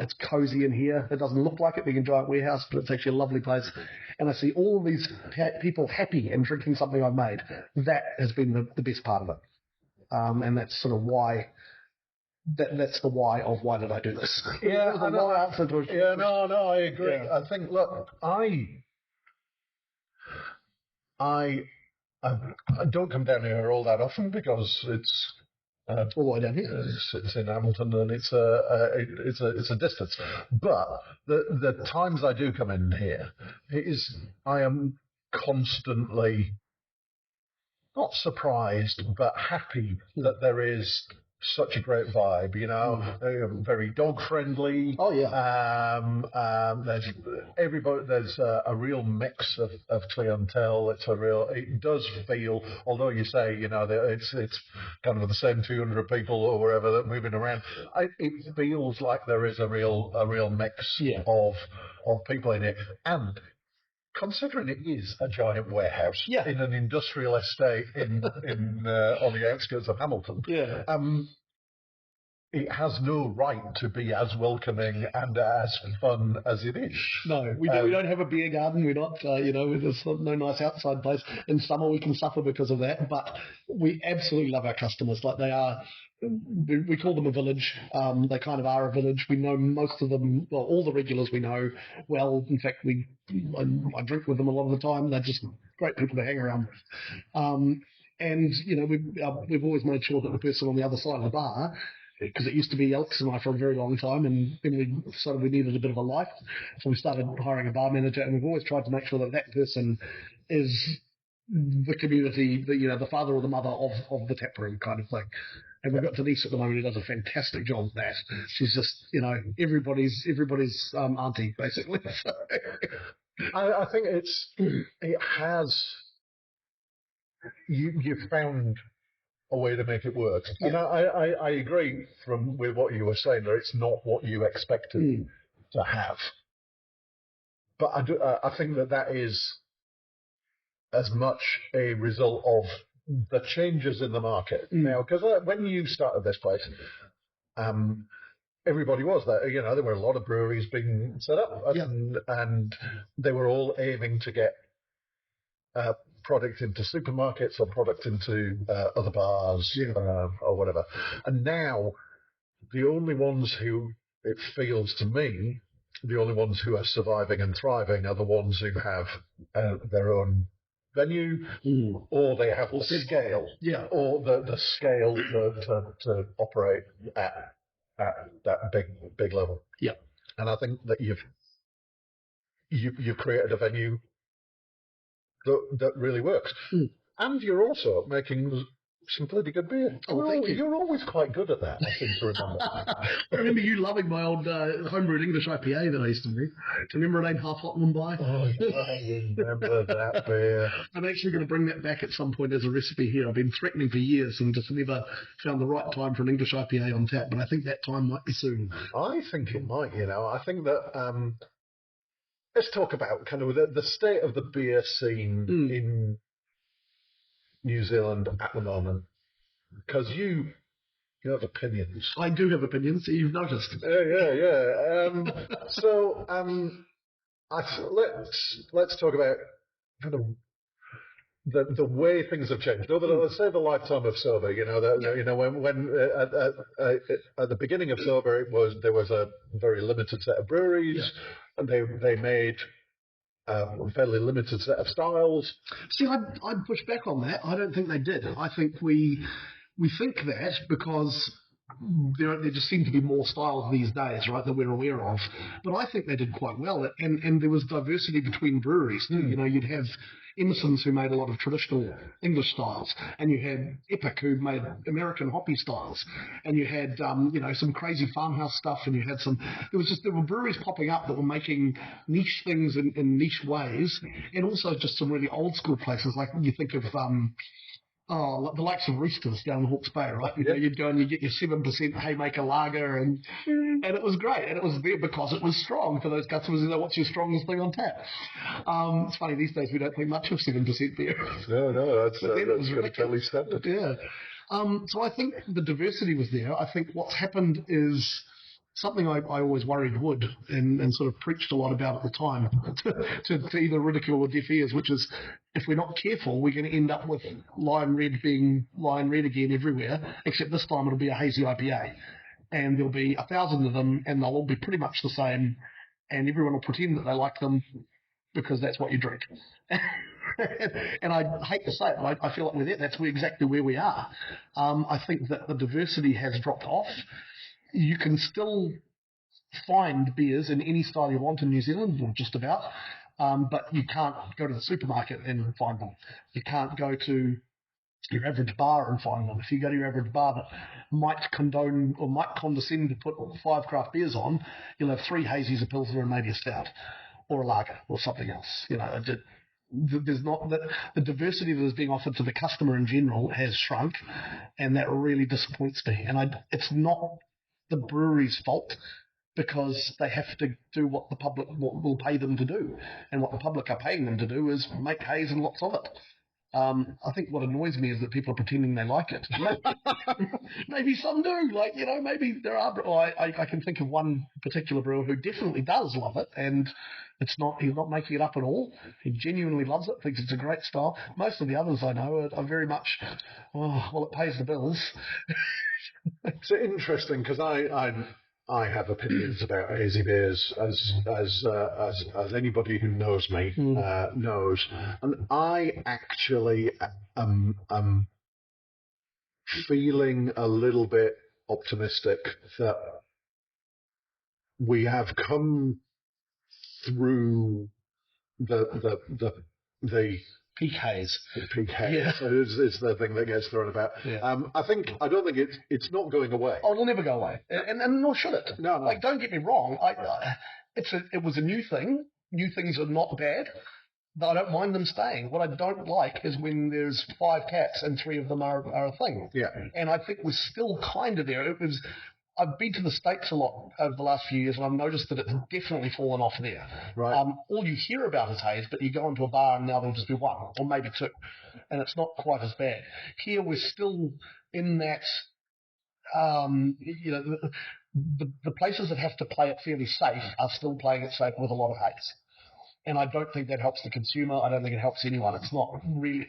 It's cozy in here. It doesn't look like it being a giant warehouse, but it's actually a lovely place. And I see all these people happy and drinking something I've made. That has been the best part of it. And that's sort of why. That's the why of why did I do this? Yeah, I know. I agree. Yeah. I think, look, I don't come down here all that often because it's all the way down here. It's in Hamilton and it's a distance. But the times I do come in here, I am constantly not surprised but happy that there is such a great vibe, very dog friendly. Oh yeah. There's everybody. There's a real mix of clientele. It does feel, although you say it's kind of the same 200 people or wherever that moving around. It feels like there is a real mix of people in it, and considering it is a giant warehouse in an industrial estate in on the outskirts of Hamilton, it has no right to be as welcoming and as fun as it is. No, we don't have a beer garden. We're not, there's no nice outside place. In summer we can suffer because of that, but we absolutely love our customers. Like they are. We call them a village. They kind of are a village. We know most of them, well, all the regulars we know well. In fact, I drink with them a lot of the time. They're just great people to hang around with. And, we've always made sure that the person on the other side of the bar, because it used to be Alex and I for a very long time, and then we decided we needed a bit of a life. So we started hiring a bar manager, and we've always tried to make sure that person is the community, the father or the mother of the tap room kind of thing. And we've got Denise at the moment who does a fantastic job of that. She's just, everybody's auntie, basically. I think it has, you've found a way to make it work. Yeah. And I agree with what you were saying, that it's not what you expected to have. But I think that is as much a result of the changes in the market now, because when you started this place, everybody was there. There were a lot of breweries being set up, and they were all aiming to get product into supermarkets or product into other bars or whatever. And now, the only ones who, it feels to me, the only ones who are surviving and thriving are the ones who have their own venue, or they have the scale, or the scale to operate at that big level. Yeah, and I think that you've created a venue that really works, and you're also making some bloody good beer. Oh, thank you. You're always quite good at that, I seem to remember. I remember you loving my old homebrewed English IPA that I used to do. Do you remember it ain't half hot one by? Oh, I remember that beer. I'm actually going to bring that back at some point as a recipe here. I've been threatening for years and just never found the right time for an English IPA on tap, but I think that time might be soon. I think it might, I think that, let's talk about kind of the state of the beer scene in New Zealand at the moment. Because you have opinions. I do have opinions, you've noticed. Yeah. Let's talk about kind of the way things have changed. Let's say the lifetime of SOBA. When at the beginning of SOBA, there was a very limited set of breweries, and they made a fairly limited set of styles. See, I'd push back on that. I don't think they did. I think we think that because there just seem to be more styles these days, right, that we're aware of. But I think they did quite well. And there was diversity between breweries. You'd have Emerson's who made a lot of traditional English styles, and you had Epic who made American hoppy styles, and you had some crazy farmhouse stuff, and you had there were breweries popping up that were making niche things in niche ways, and also just some really old school places like you think of the likes of Roosters down in Hawke's Bay, right? You'd go and you get your 7% Haymaker lager, and it was great. And it was there because it was strong for those customers who know what's your strongest thing on tap. It's funny, these days we don't think much of 7% beer. No, that's totally standard. Yeah. So I think the diversity was there. I think what's happened is something I always worried would, and sort of preached a lot about at the time to either ridicule or deaf ears, which is if we're not careful, we're going to end up with Lion Red being Lion Red again everywhere, except this time it'll be a hazy IPA. And there'll be 1,000 of them, and they'll all be pretty much the same, and everyone will pretend that they like them because that's what you drink. And I hate to say it, but I feel like that's exactly where we are. I think that the diversity has dropped off. You can still find beers in any style you want in New Zealand, or just about, but you can't go to the supermarket and find them. You can't go to your average bar and find them. If you go to your average bar that might condone or might condescend to put 5 craft beers on, you'll have 3 hazies, a pilsner, and maybe a stout, or a lager, or something else. There's not the diversity that is being offered to the customer in general has shrunk, and that really disappoints me. And it's not the brewery's fault, because they have to do what the public will pay them to do, and what the public are paying them to do is make haze and lots of it. I think what annoys me is that people are pretending they like it. Maybe some do, maybe there are. I can think of one particular brewer who definitely does love it, and he's not making it up at all. He genuinely loves it, thinks it's a great style. Most of the others I know are very much, it pays the bills. It's interesting because I have opinions about hazy beers, as anybody who knows me knows, and I actually am feeling a little bit optimistic that we have come through the peak haze. Peak haze is the thing that gets thrown about. Yeah. I don't think it's not going away. Oh, it'll never go away, and nor should it. No. Don't get me wrong. It was a new thing. New things are not bad. I don't mind them staying. What I don't like is when there's 5 cats and 3 of them are a thing. Yeah. And I think we're still kind of there. I've been to the States a lot over the last few years, and I've noticed that it's definitely fallen off there. Right. All you hear about is haze, but you go into a bar and now there'll just be 1 or maybe 2, and it's not quite as bad. Here we're still in that, the places that have to play it fairly safe are still playing it safe with a lot of haze. And I don't think that helps the consumer. I don't think it helps anyone. It's not really.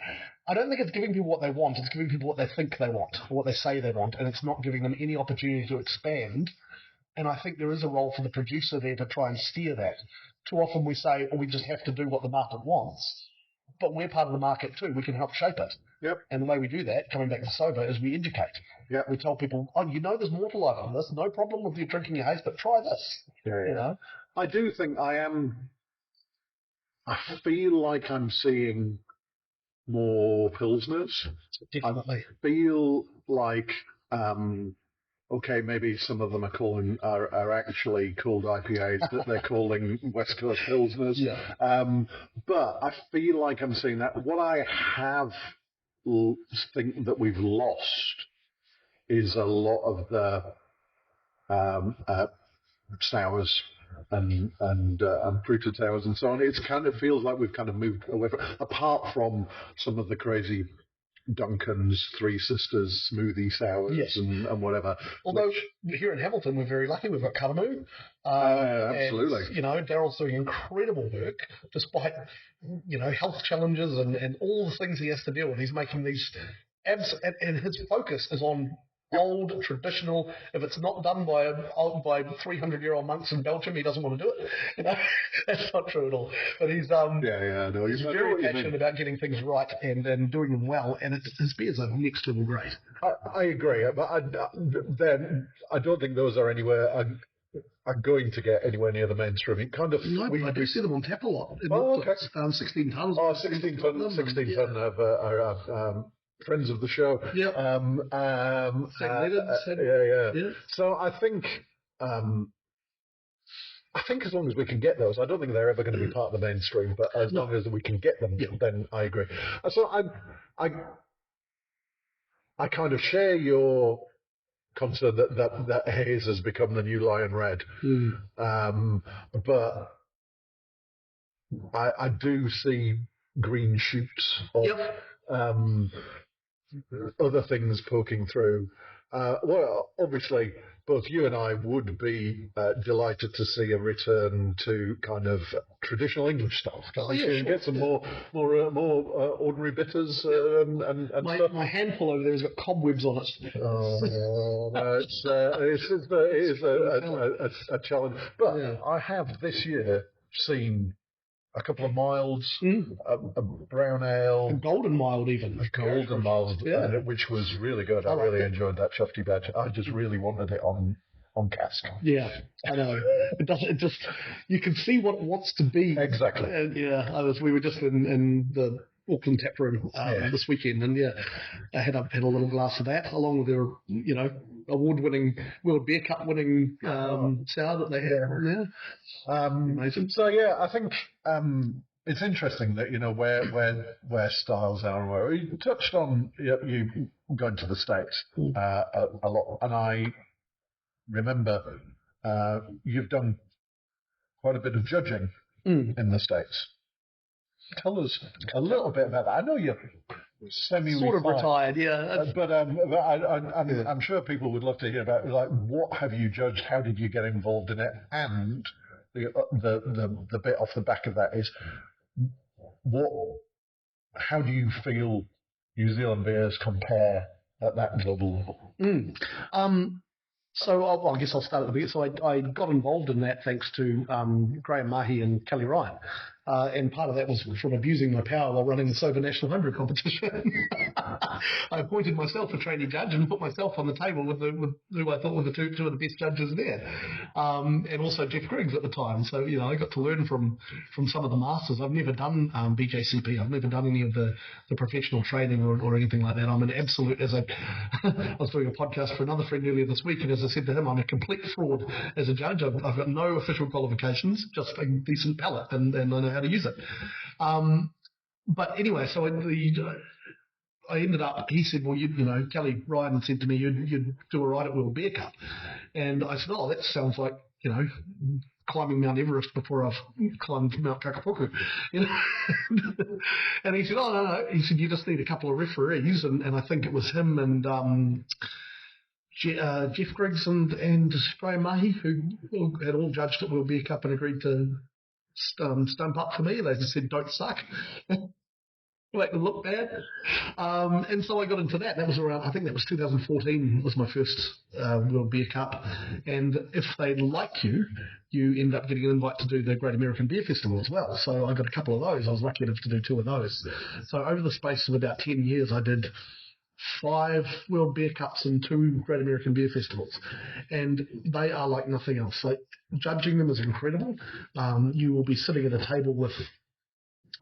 I don't think it's giving people what they want. It's giving people what they think they want, or what they say they want, and it's not giving them any opportunity to expand. And I think there is a role for the producer there to try and steer that. Too often we say, we just have to do what the market wants. But we're part of the market too. We can help shape it. Yep. And the way we do that, coming back to SOBA, is we educate. Yep. We tell people, there's more to life than this. No problem with you drinking your haze, but try this. Yeah. I do think I feel like I'm seeing more pilsners. Definitely. I feel like okay, maybe some of them are actually called IPAs that they're calling West Coast pilsners. Yeah. But I feel like I'm seeing that. What I have think that we've lost is a lot of the sours and fruited sours and so on. It's kind of feels like we've kind of moved away from, apart from some of the crazy Duncan's Three Sisters smoothie sours Yes. and whatever. Although here in Hamilton, we're very lucky. We've got Karamu. Absolutely. And, Daryl's doing incredible work despite, health challenges and all the things he has to deal with. He's making these and his focus is on old, traditional. If it's not done by 300-year-old monks in Belgium, he doesn't want to do it. That's not true at all. But he's he's very passionate about getting things right and doing them well. And his beers are next level great. I agree, but I don't think those are anywhere. Are going to get anywhere near the mainstream. It kind of I do see them on tap a lot. Okay. 16 tons. 16 ton of friends of the show. Yeah. Yeah. So I think as long as we can get those, I don't think they're ever going to be part of the mainstream. But as long as we can get them, then I agree. So I kind of share your concern that haze has become the new lion red, but I do see green shoots of other things poking through. Well, obviously, both you and I would be delighted to see a return to kind of traditional English style. Get some more ordinary bitters and stuff. My handful over there has got cobwebs on it. It's a challenge. But I have this year seen a couple of milds, a brown ale. A golden mild even. A golden mild, which was really good. I really enjoyed that Shufty Badge. I just really wanted it on cask. Yeah, I know. It just, you can see what it wants to be. Exactly. And we were just in the Auckland tap room this weekend, and I had a little glass of that along with their, award-winning World Beer Cup winning sour that they have. Amazing. So I think it's interesting that where styles are and where you touched on you going to the States a lot, and I remember you've done quite a bit of judging in the States. Tell us a little bit about that. I know you're sort of retired, but I'm sure people would love to hear about what have you judged? How did you get involved in it? And the bit off the back of that is how do you feel New Zealand beers compare at that global level? So I guess I'll start at the beginning. So I got involved in that thanks to Graham Mahi and Kelly Ryan. And part of that was from abusing my power while running the SOBA National Homebrew competition. I appointed myself a trainee judge and put myself on the table with who I thought were the two of the best judges there, and also Jeff Griggs at the time. So I got to learn from some of the masters. I've never done BJCP. I've never done any of the professional training or anything like that. I'm an absolute, I was doing a podcast for another friend earlier this week, and as I said to him, I'm a complete fraud as a judge. I've got no official qualifications, just a decent palate, and I know how to use it. But anyway, so I ended up, he said, well, Kelly Ryan said to me, you'd do all right at World Beer Cup. And I said, that sounds like, climbing Mount Everest before I've climbed Mount Kakapuku. And he said, no. He said, you just need a couple of referees. And I think it was him and Jeff Griggs and Graham Mahi, who had all judged at World Beer Cup and agreed to stump up for me. They just said, don't suck. Make them look bad. And so I got into that. That was around, I think that was 2014 was my first World Beer Cup. And if they like you end up getting an invite to do the Great American Beer Festival as well. So I got a couple of those. I was lucky enough to do 2 of those. So over the space of about 10 years, I did 5 World Beer Cups and 2 Great American Beer Festivals, and they are like nothing else. Like, judging them is incredible. You will be sitting at a table with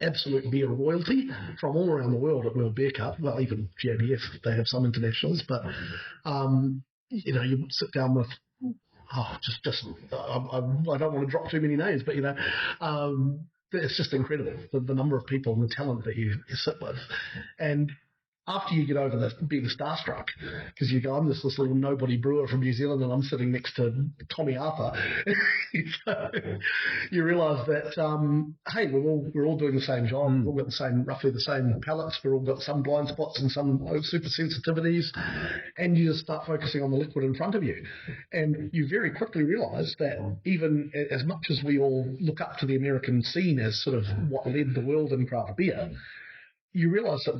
absolute beer royalty from all around the world at World Beer Cup. Well, even GABF, they have some internationals, but you sit down with I don't want to drop too many names, but it's just incredible the number of people and the talent that you sit with, and after you get over being starstruck, because you go, I'm just this little nobody brewer from New Zealand and I'm sitting next to Tommy Arthur, you realise that, hey, we're all doing the same job, we've all got roughly the same palates, we've all got some blind spots and some super sensitivities, and you just start focusing on the liquid in front of you. And you very quickly realise that even as much as we all look up to the American scene as sort of what led the world in craft beer, you realise that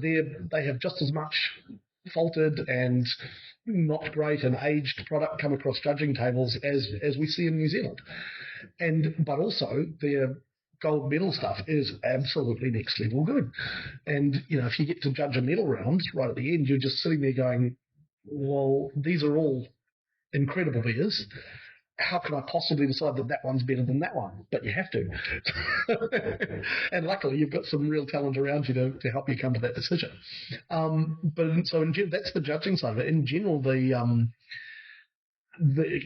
they have just as much faltered and not great and aged product come across judging tables as we see in New Zealand. But also their gold medal stuff is absolutely next level good. And, if you get to judge a medal round right at the end, you're just sitting there going, well, these are all incredible beers. How can I possibly decide that one's better than that one? But you have to. And luckily, you've got some real talent around you to help you come to that decision. That's the judging side of it. In general,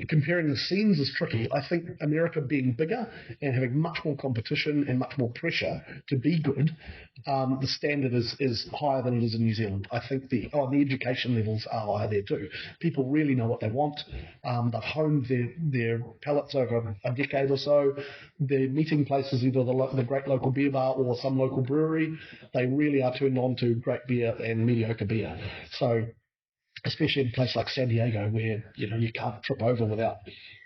comparing the scenes is tricky. I think America being bigger and having much more competition and much more pressure to be good, the standard is higher than it is in New Zealand. I think the education levels are higher there too. People really know what they want. They've honed their palates over a decade or so. Their meeting places, either the great local beer bar or some local brewery, they really are turned on to great beer and mediocre beer. So especially in a place like San Diego where, you can't trip over without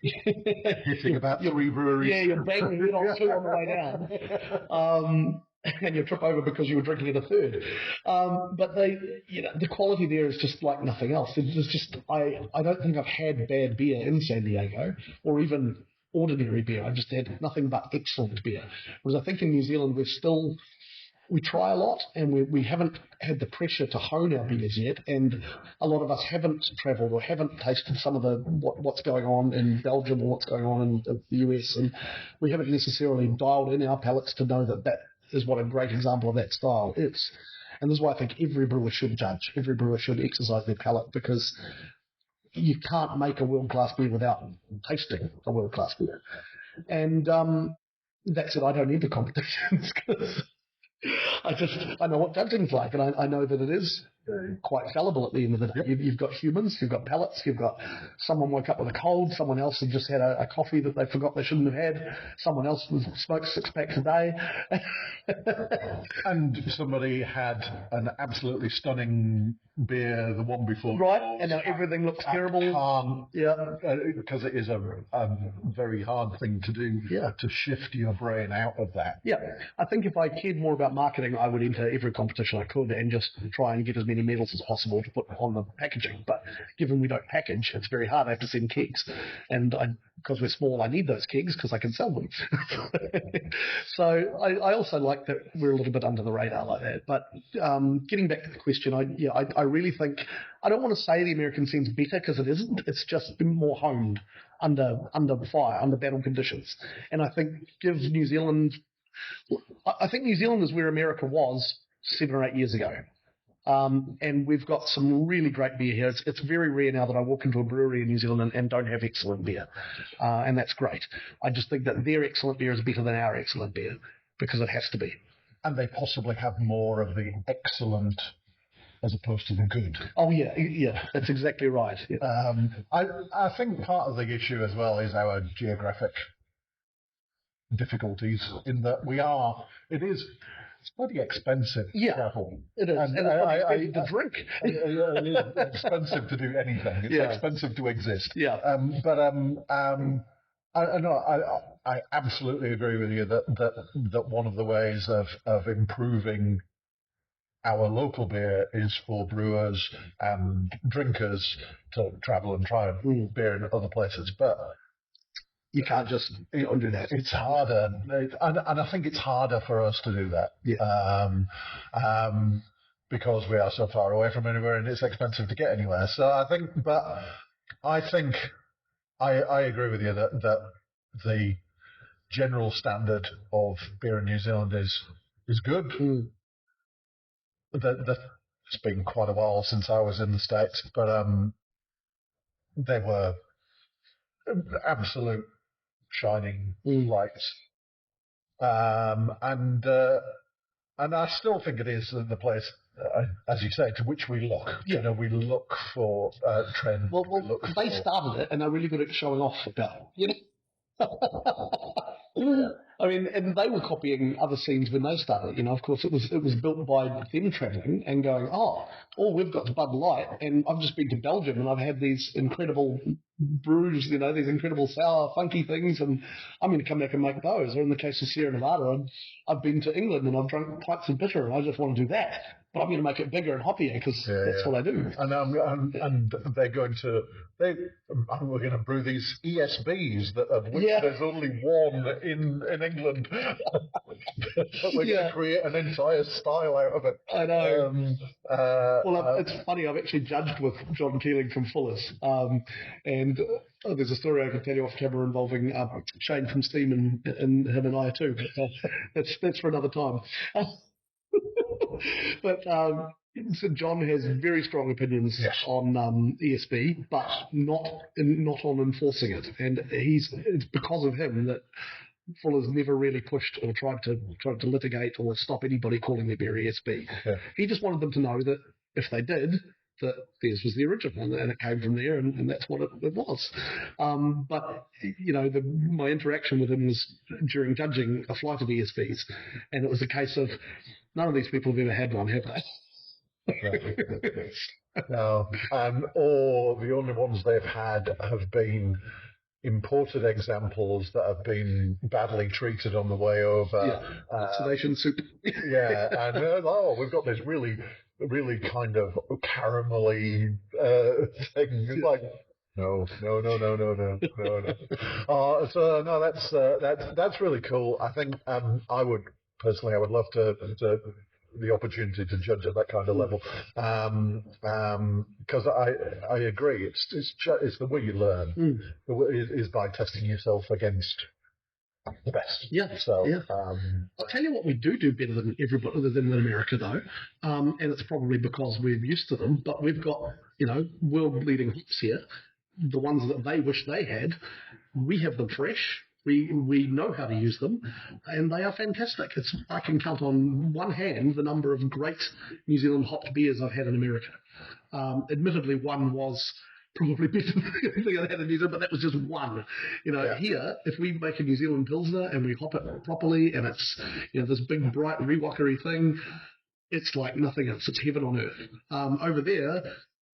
hitting about 3 breweries. Yeah, you're banging your head on 2 on the way down. And you trip over because you were drinking at a third. But the quality there is just like nothing else. It's just, I don't think I've had bad beer in San Diego or even ordinary beer. I've just had nothing but excellent beer. Whereas I think in New Zealand we try a lot, and we haven't had the pressure to hone our beers yet, and a lot of us haven't travelled or haven't tasted some of what's going on in Belgium or what's going on in the US, and we haven't necessarily dialed in our palates to know that is what a great example of that style is. And this is why I think every brewer should judge. Every brewer should exercise their palate, because you can't make a world-class beer without tasting a world-class beer. And that's it. I don't need the competitions because I know what judging's like, and I know that it is quite fallible at the end of the day. Yep. You've got humans, you've got palates, you've got someone woke up with a cold, someone else had just had a coffee that they forgot they shouldn't have had, someone else smokes 6 packs a day. And somebody had an absolutely stunning beer the one before. Right, and now everything looks terrible. Because it is a very hard thing to do, to shift your brain out of that. Yeah, I think if I cared more about marketing, I would enter every competition I could and just try and get as many medals as possible to put on the packaging. But given we don't package, it's very hard. I have to send kegs. And because we're small, I need those kegs because I can sell them. So I also like that we're a little bit under the radar like that. But getting back to the question, I really think, I don't want to say the American scene's better because it isn't. It's just been more honed under fire, under battle conditions. And I think New Zealand is where America was 7 or 8 years ago. And we've got some really great beer here. It's very rare now that I walk into a brewery in New Zealand and don't have excellent beer. And that's great. I just think that their excellent beer is better than our excellent beer because it has to be. And they possibly have more of the excellent as opposed to the good. Oh, yeah, that's exactly right. Yeah. I think part of the issue as well is our geographic difficulties in that it's bloody expensive to travel. It is. And it's expensive to drink. It is expensive to do anything. It's expensive to exist. Yeah. I absolutely agree with you that one of the ways of improving our local beer is for brewers and drinkers to travel and try beer in other places. But you can't just do that. It's harder, and I think it's harder for us to do that. Yeah. Because we are so far away from anywhere, and it's expensive to get anywhere. So I think I agree with you that the general standard of beer in New Zealand is is good. It's been quite a while since I was in the States, but they were absolute shining lights. And I still think it is the place, as you say, to which we look. Yeah. You know, we look for trends. Well, they started it, and they're really good at showing off about, you know. I mean, and they were copying other scenes when they started. You know, of course, it was built by them travelling and going, all we've got is Bud Light, and I've just been to Belgium and I've had these incredible brews, you know, these incredible sour, funky things, and I'm going to come back and make those. Or in the case of Sierra Nevada, I've been to England and I've drunk pints of bitter, and I just want to do that. But I'm going to make it bigger and hoppier because that's what I do. And they're going to we're going to brew these ESBs of which there's only one in England. But we're going to create an entire style out of it. I know. It's funny. I've actually judged with John Keeling from Fuller's, and there's a story I can tell you off camera involving Shane from Steam and him and I too. But that's for another time. But so John has very strong opinions on ESB, but not on enforcing it, and it's because of him that Fuller's never really pushed or tried to litigate or stop anybody calling their beer ESB. Yeah. He just wanted them to know that if they did, that theirs was the original, and it came from there, and that's what it was. But you know, my interaction with him was during judging a flight of ESBs, and it was a case of none of these people have ever had one, have they? No, or the only ones they've had have been imported examples that have been badly treated on the way over. Sedation soup. And we've got this really kind of caramelly thing. It's like, no. So no, that's really cool. I think I would love to the opportunity to judge at that kind of level, because I agree. It's the way you learn is by testing yourself against the best. Yeah. So I'll tell you what we do better than everybody other than America though, and it's probably because we're used to them. But we've got world leading hops here, the ones that they wish they had. We have them fresh. We know how to use them, and they are fantastic. I can count on one hand the number of great New Zealand hopped beers I've had in America. Admittedly, one was probably better than anything I've had in New Zealand, but that was just one. Here, if we make a New Zealand Pilsner and we hop it properly, and it's this big bright Brewaucracy thing, it's like nothing else. It's heaven on earth. Over there,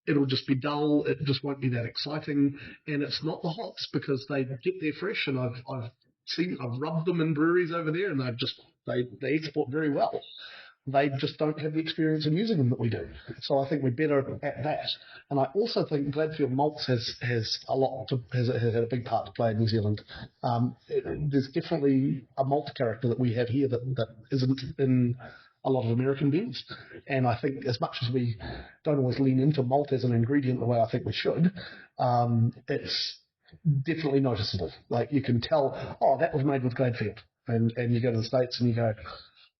it'll just be dull. It just won't be that exciting, and it's not the hops because they get there fresh. And I've rubbed them in breweries over there, and they export very well. They just don't have the experience in using them that we do. So I think we're better at that. And I also think Gladfield Malts has had a big part to play in New Zealand. There's definitely a malt character that we have here that isn't in a lot of American beers. And I think as much as we don't always lean into malt as an ingredient the way I think we should, it's definitely noticeable. Like you can tell, that was made with Gladfield. And you go to the States and you go,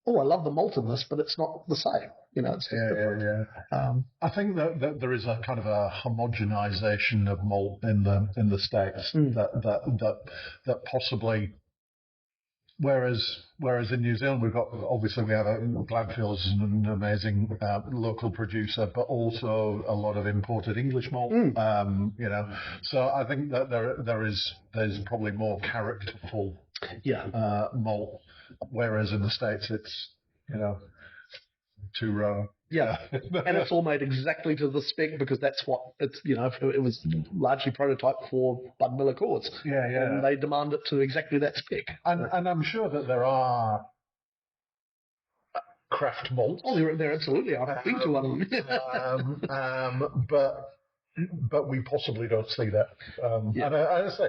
I love the malt in this, but it's not the same. It's different. I think that there is a kind of a homogenization of malt in the States that possibly. Whereas in New Zealand, we have Gladfield's an amazing local producer, but also a lot of imported English malt. So I think that there's probably more characterful malt, whereas in the States it's too raw. Yeah, and it's all made exactly to the spec because that's what it's. It was largely prototyped for Bud Miller Coors. And they demand it to exactly that spec. And I'm sure that there are craft malts. Oh, there absolutely are. I've been to one of them. But we possibly don't see that. And I say.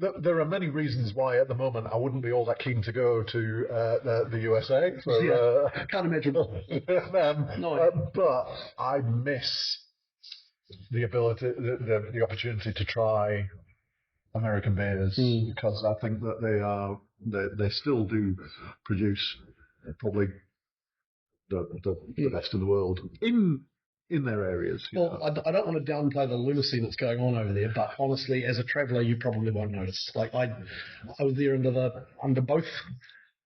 There are many reasons why at the moment I wouldn't be all that keen to go to the USA. So, can't imagine. But I miss the ability, the opportunity to try American beers because I think that they still do produce probably the best in the world in their areas. Well, I don't want to downplay the lunacy that's going on over there, but honestly, as a traveller, you probably won't notice. Like I was there under both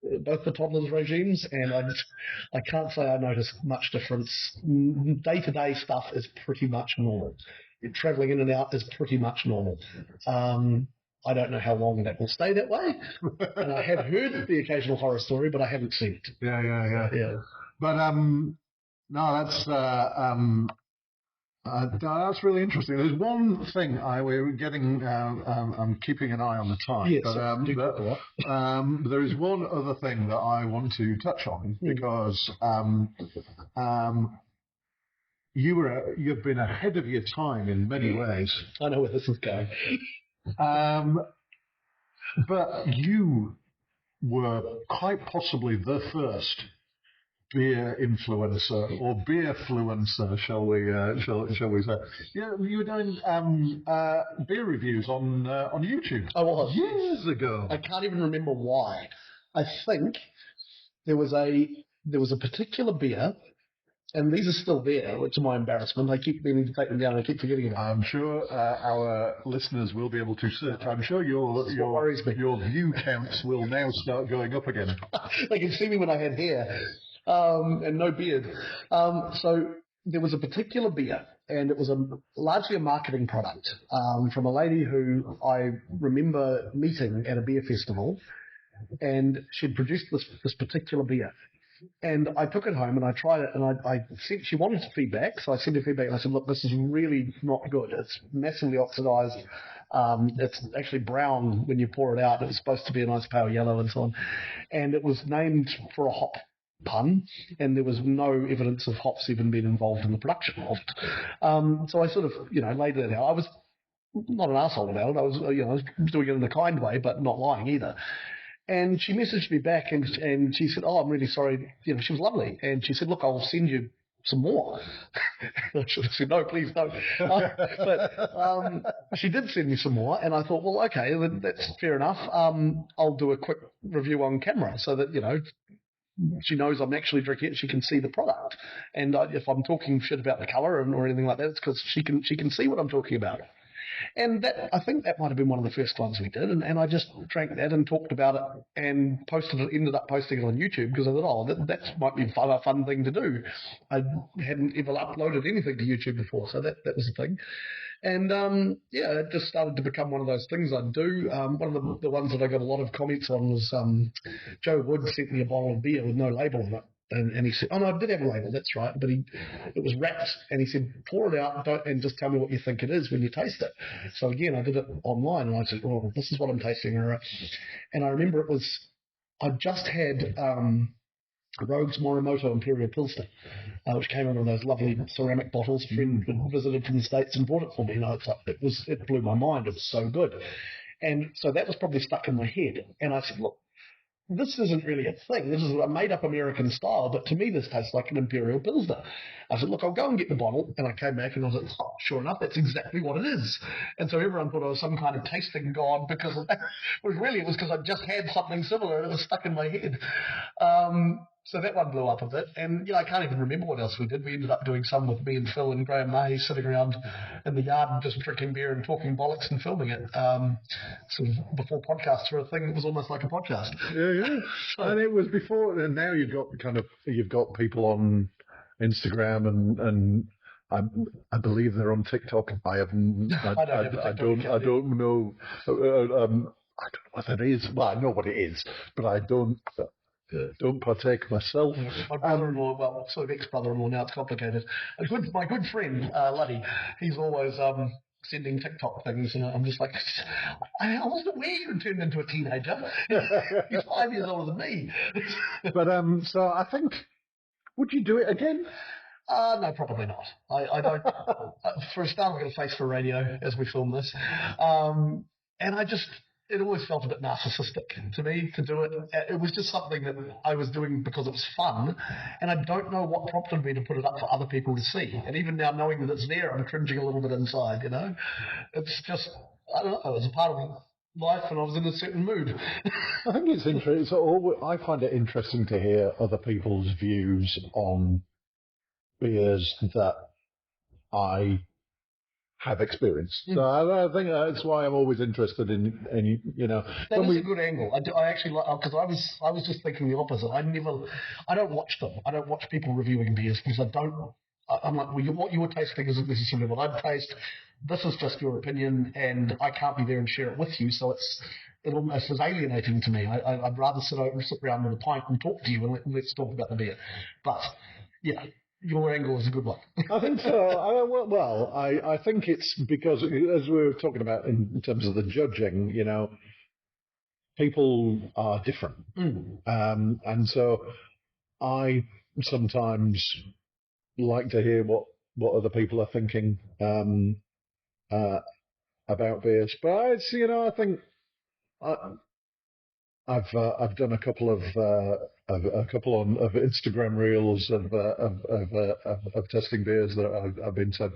the toddlers regimes, and I can't say I noticed much difference. Day-to-day stuff is pretty much normal. Travelling in and out is pretty much normal. I don't know how long that will stay that way, and I have heard the occasional horror story, but I haven't seen it. Yeah. But no, that's really interesting. There's one thing we're getting. I'm keeping an eye on the time. Yes, but there is one other thing that I want to touch on because you've been ahead of your time in many ways. I know where this is going. But you were quite possibly the first beer influencer or beer-fluencer, shall we say? Yeah, you were doing beer reviews on YouTube. I was years ago. I can't even remember why. I think there was a particular beer, and these are still there, which is my embarrassment. I keep meaning to take them down. I keep forgetting about them. I'm sure our listeners will be able to search. I'm sure your view counts will now start going up again. They can see me when I had hair. And no beard. So there was a particular beer, and it was largely a marketing product from a lady who I remember meeting at a beer festival, and she'd produced this particular beer. And I took it home and I tried it, and I sent, she wanted feedback, so I sent her feedback and I said, look, this is really not good. It's massively oxidized. It's actually brown when you pour it out. It was supposed to be a nice pale yellow and so on. And it was named for a hop pun, and there was no evidence of hops even being involved in the production of it. So I sort of, laid it out. I was not an asshole about it. I was doing it in a kind way, but not lying either. And she messaged me back and she said, I'm really sorry. She was lovely. And she said, look, I'll send you some more. I should have said, no, please don't. But she did send me some more. And I thought, well, okay, that's fair enough. I'll do a quick review on camera so that, she knows I'm actually drinking it. She can see the product. And if I'm talking shit about the colour or anything like that, it's because she can see what I'm talking about. And I think that might have been one of the first ones we did. And I just drank that and talked about it and ended up posting it on YouTube because I thought, that might be a fun thing to do. I hadn't ever uploaded anything to YouTube before, so that was the thing. And it just started to become one of those things I'd do. One of the ones that I got a lot of comments on was Joe Wood sent me a bottle of beer with no label on it. And he said, oh, no, I did have a label, that's right. But it was wrapped. And he said, pour it out and just tell me what you think it is when you taste it. So, again, I did it online. And I said, oh, this is what I'm tasting. And I remember I just had Rogue's Morimoto Imperial Pilsner, which came in one of those lovely ceramic bottles. A friend visited from the States and bought it for me. It blew my mind. It was so good. And so that was probably stuck in my head. And I said, look, this isn't really a thing. This is a made-up American style, but to me this tastes like an Imperial Pilsner. I said, look, I'll go and get the bottle. And I came back and I was like, oh, sure enough, that's exactly what it is. And so everyone thought I was some kind of tasting god because of that. It was because I just had something similar and it was stuck in my head. So that one blew up a bit. And, I can't even remember what else we did. We ended up doing some with me and Phil and Graham Mahy sitting around in the yard and just drinking beer and talking bollocks and filming it. Sort of before podcasts were a thing, it was almost like a podcast. Yeah. And it was before, and now you've got people on Instagram and I believe they're on TikTok. I don't know. I don't know what it is. Well, I know what it is, but I don't partake myself. My brother-in-law, sort of ex-brother-in-law now, it's complicated. My good friend, Luddy, he's always sending TikTok things, and I'm just like, I wasn't aware you turned into a teenager. He's 5 years older than me. But so I think, would you do it again? No, probably not. I don't. For a start, I've got a face for radio as we film this, and it always felt a bit narcissistic to me to do it. It was just something that I was doing because it was fun, and I don't know what prompted me to put it up for other people to see. And even now, knowing that it's there, I'm cringing a little bit inside, It's just, I don't know, it was a part of life and I was in a certain mood. I think it's interesting. So I find it interesting to hear other people's views on beers that I have experienced. So I think that's why I'm always interested in That is a good angle. I actually like, because I was just thinking the opposite. I don't watch them. I don't watch people reviewing beers because I'm like, well, what you're tasting isn't necessarily what I'd taste. This is just your opinion, and I can't be there and share it with you. So it almost is alienating to me. I'd rather sit around with a pint and talk to you and let's talk about the beer. But yeah, your angle is a good one. I think so. I think it's because, as we were talking about in terms of the judging, people are different. And so I sometimes like to hear what other people are thinking about beers. But I think I've done a couple of Instagram reels of testing beers that I've been said.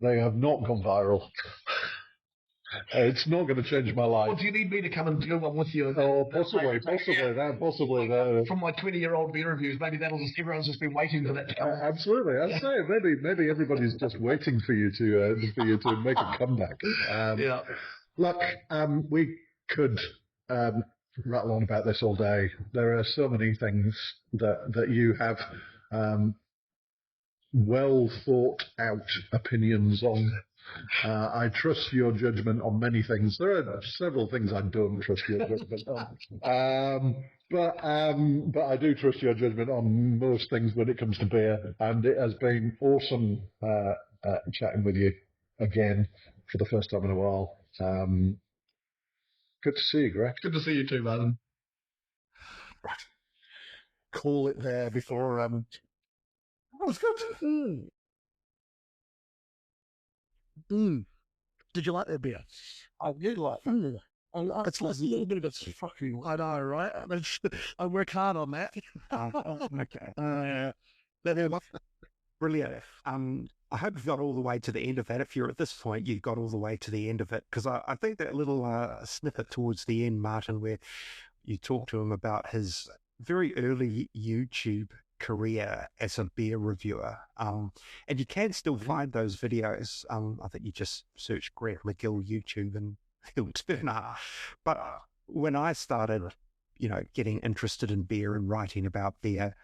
They have not gone viral. It's not going to change my life. Well, do you need me to come and do one with you? Oh, possibly. From my 20-year-old beer reviews, maybe everyone's just been waiting for that to come. Absolutely, I'd say maybe everybody's just waiting for you to make a comeback. Look, we could rattle on about this all day. There are so many things that you have well thought out opinions on. I trust your judgment on many things. There are several things I don't trust your judgment on. But I do trust your judgment on most things when it comes to beer. And it has been awesome chatting with you again for the first time in a while. Good to see you, Greg. Good to see you too, Martin. Right. Call it there before that was good. Did you like that beer? I did like it. It's a little bit of a fucking. I know, right? I work hard on that. Okay. Brilliant. I hope you've got all the way to the end of that. If you're at this point, you've got all the way to the end of it. Because I think that little snippet towards the end, Martin, where you talk to him about his very early YouTube career as a beer reviewer. And you can still find those videos. I think you just search Greig McGill YouTube and he'll turn up. But when I started, getting interested in beer and writing about beer,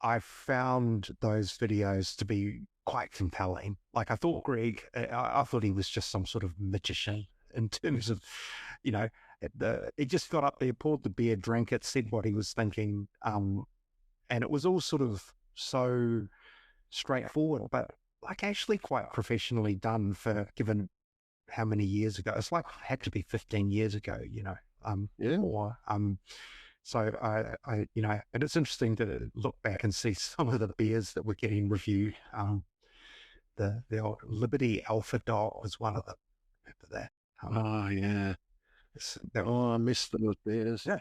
I found those videos to be quite compelling. Like I thought Greig, I thought he was just some sort of magician in terms of, he just got up there, poured the beer, drank it, said what he was thinking. And it was all sort of so straightforward, but like actually quite professionally done for given how many years ago. It's like it had to be 15 years ago, or so I and it's interesting to look back and see some of the beers that were getting reviewed. The old Liberty Alpha Dog was one of them. Remember that? Yeah. I missed those beers. Yeah.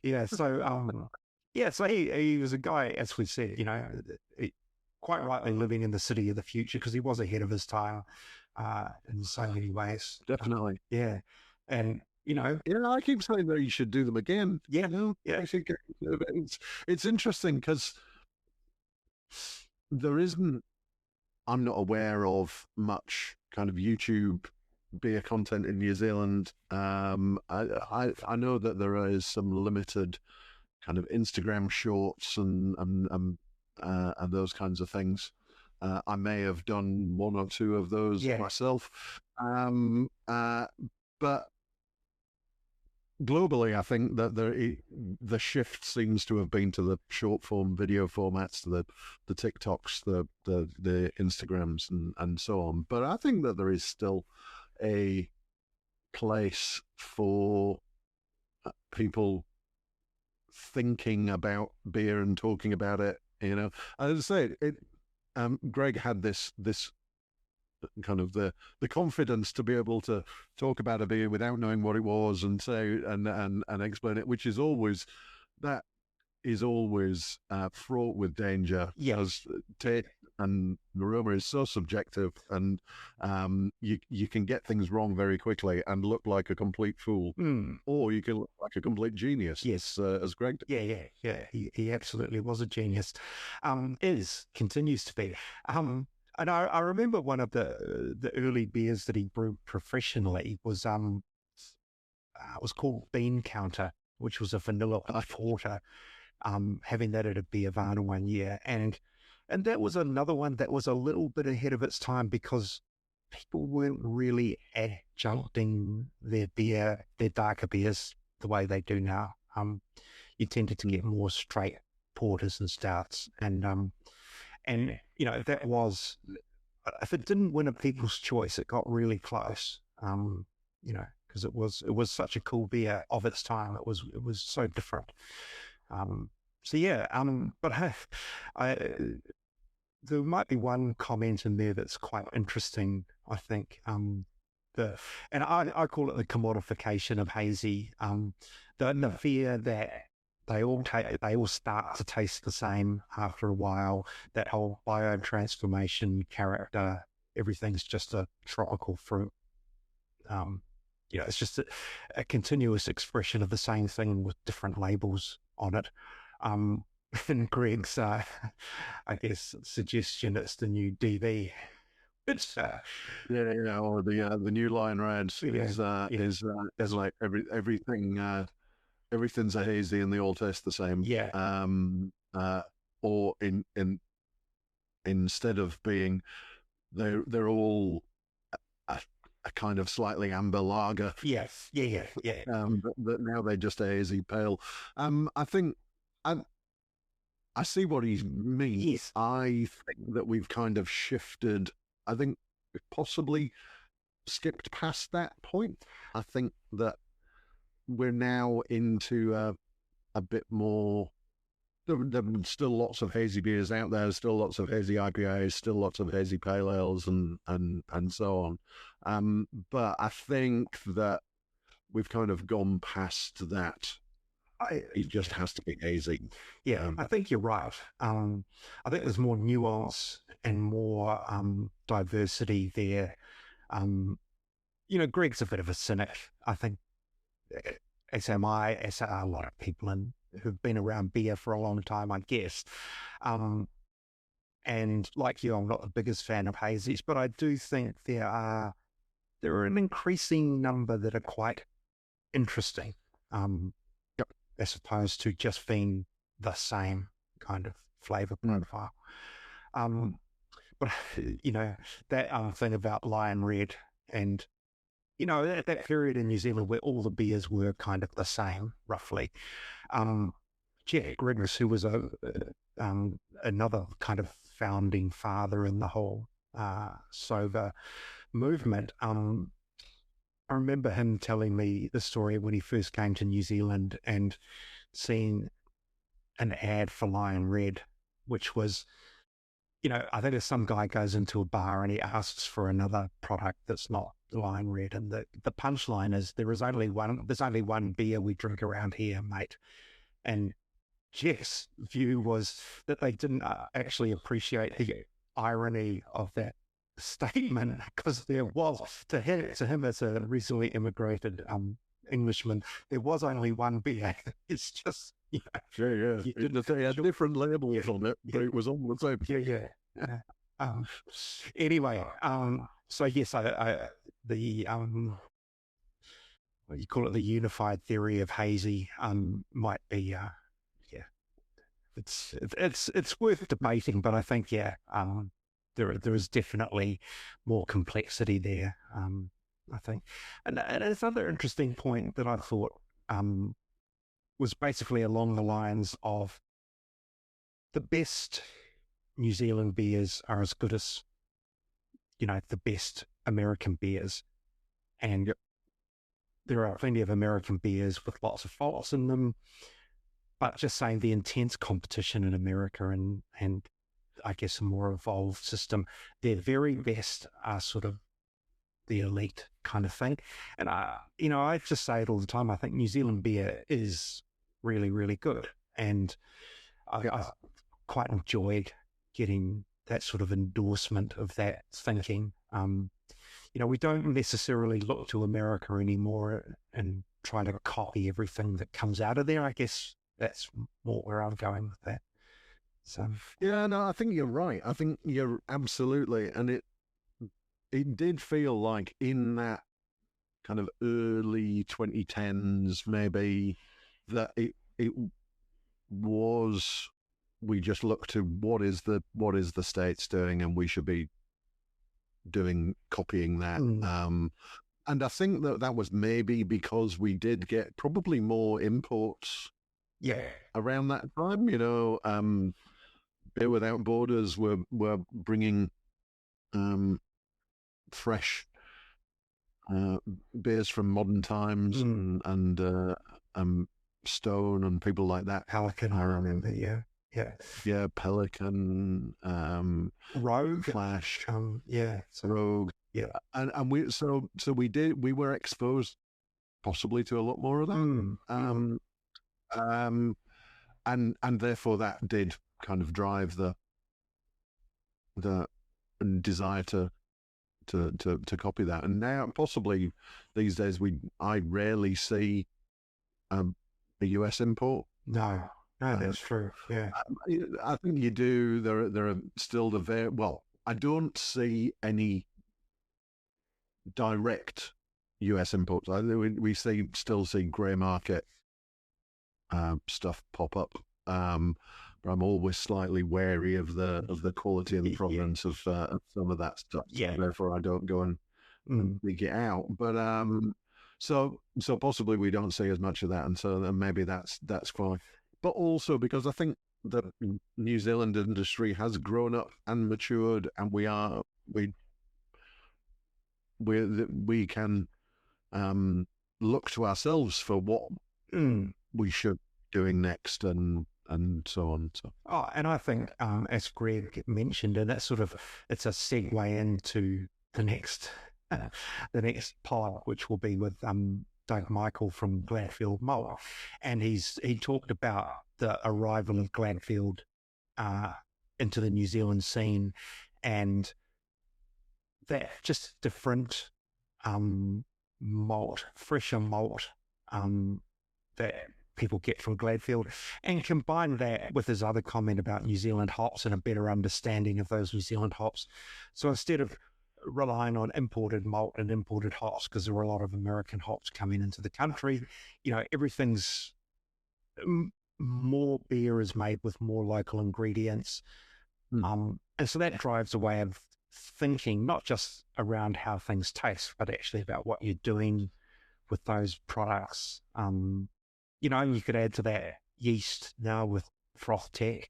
Yeah. So so he was a guy, as we said, quite rightly living in the city of the future because he was ahead of his time in so many ways. Definitely. Yeah. And I keep saying that you should do them again. Yeah. I think it's interesting because I'm not aware of much kind of YouTube beer content in New Zealand. I know that there is some limited kind of Instagram shorts and those kinds of things. I may have done one or two of those myself. But globally, I think that the shift seems to have been to the short form video formats, to the TikToks, the Instagrams, and so on. But I think that there is still a place for people thinking about beer and talking about it. As I say, Greig had this kind of the confidence to be able to talk about a beer without knowing what it was and say and explain it, which is always that is always fraught with danger. Yeah. As taste and aroma is so subjective, and you can get things wrong very quickly and look like a complete fool, or you can look like a complete genius. Yes, as Greg did. Yeah. He absolutely was a genius. Continues to be. And I remember one of the early beers that he brewed professionally was it was called Bean Counter, which was a vanilla porter. Having that at a Beervana one year, and that was another one that was a little bit ahead of its time because people weren't really adjuncting their darker beers the way they do now. You tended to get more straight porters and stouts, and that was, if it didn't win a People's Choice, it got really close. Because it was such a cool beer of its time. It was so different. But there might be one comment in there that's quite interesting, I think. And I call it the commodification of hazy. The fear that they all start to taste the same after a while. That whole biotransformation character, everything's just a tropical fruit. It's just a continuous expression of the same thing with different labels on it. And Greg's, I guess, suggestion, it's the new DV. It's or the new Lion Reds is like everything. Everything's a hazy and they all taste the same. Yeah. Or instead of being, they're all a kind of slightly amber lager. Yes. Yeah. But now they're just a hazy pale. I think I see what he means. Yes. I think that we've kind of shifted. I think we've possibly skipped past that point. I think that we're now into a bit more. There are still lots of hazy beers out there. Still lots of hazy IPAs. Still lots of hazy pale ales, and so on. But I think that we've kind of gone past that. It just has to be hazy. Yeah, I think you're right. I think there's more nuance and more diversity there. Greg's a bit of a cynic, I think, as am I, as are a lot of people who've been around beer for a long time, I guess. And like you, I'm not the biggest fan of hazies, but I do think there are an increasing number that are quite interesting. As opposed to just being the same kind of flavor profile. But, that thing about Lion Red and, that period in New Zealand where all the beers were kind of the same, roughly. Jack Griggis, who was another kind of founding father in the whole SOBA movement, I remember him telling me the story when he first came to New Zealand and seeing an ad for Lion Red, which was, I think if some guy goes into a bar and he asks for another product that's not Lion Red, and the punchline is there's only one beer we drink around here, mate. And Jeff's view was that they didn't actually appreciate the irony of that statement, because there was, to him as a recently immigrated Englishman, there was only one beer. It's just, They had different labels on it, but it was all the same. Yeah. Anyway, so yes, the what you call it, the unified theory of hazy might be it's worth debating, but I think there is definitely more complexity there, I think. And another interesting point that I thought was basically along the lines of the best New Zealand beers are as good as, the best American beers. And there are plenty of American beers with lots of faults in them, but just saying the intense competition in America and I guess a more evolved system, their very best are sort of the elite kind of thing. And I just say it all the time. I think New Zealand beer is really, really good. And I quite enjoyed getting that sort of endorsement of that thinking. We don't necessarily look to America anymore and try to copy everything that comes out of there. I guess that's more where I'm going with that. So yeah, no, I think you're right. I think you're absolutely, and it did feel like in that kind of early 2010s, maybe, that it was, we just looked to what is the States doing, and we should be copying that. And I think that was maybe because we did get probably more imports around that time. Beer Without Borders were bringing fresh beers from modern times, and Stone and people like that. Pelican, I remember, yeah, Pelican, Rogue, Flash, Rogue, and we were exposed possibly to a lot more of that, and therefore that did kind of drive the desire to copy that. And now possibly these days I rarely see a US import. No, that's true. Yeah, I think you do. There are still I don't see any direct US imports. We still see grey market stuff pop up. But I'm always slightly wary of the quality and the provenance of some of that stuff. Yeah. Therefore, I don't go and dig it out. But so possibly we don't see as much of that, and so then maybe that's fine. But also because I think the New Zealand industry has grown up and matured, and we can look to ourselves for what we should be doing next, and so on. So. And I think, as Greg mentioned, and that's it's a segue into the next part, which will be with Doug Michael from Gladfield Malt, and he talked about the arrival of Gladfield into the New Zealand scene, and that just different malt, fresher malt that people get from Gladfield, and combine that with his other comment about New Zealand hops and a better understanding of those New Zealand hops. So instead of relying on imported malt and imported hops, because there were a lot of American hops coming into the country, everything's more beer is made with more local ingredients. And so that drives a way of thinking, not just around how things taste, but actually about what you're doing with those products. You could add to that yeast now with froth tech.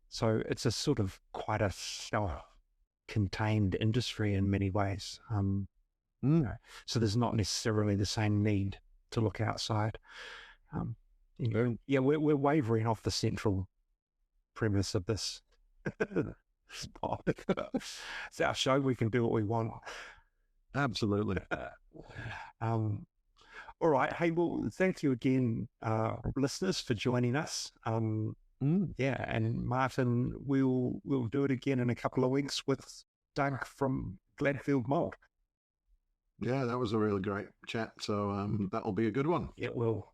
So it's a sort of quite a self-contained industry in many ways. So there's not necessarily the same need to look outside. We're wavering off the central premise of this spot. It's our show. We can do what we want. Absolutely. All right. Hey, well, thank you again, listeners, for joining us. And Martin, we'll do it again in a couple of weeks with Doug from Gladfield Malt. Yeah, that was a really great chat. So that'll be a good one. It will.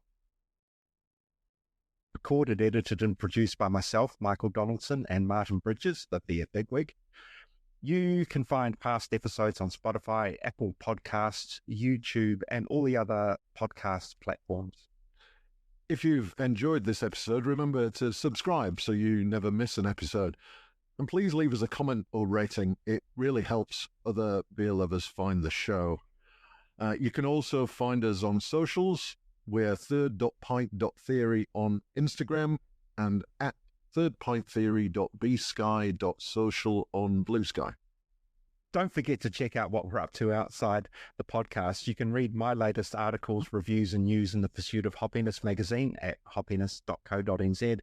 Recorded, edited, and produced by myself, Michael Donaldson, and Martin Bridges, the Beer Bigwig. You can find past episodes on Spotify, Apple Podcasts, YouTube, and all the other podcast platforms. If you've enjoyed this episode, remember to subscribe so you never miss an episode. And please leave us a comment or rating. It really helps other beer lovers find the show. You can also find us on socials. We're third.pint.theory on Instagram and at thirdpinttheory.bsky.social on Blue Sky. Don't forget to check out what we're up to outside the podcast. You can read my latest articles, reviews, and news in the Pursuit of Hoppiness magazine at hoppiness.co.nz.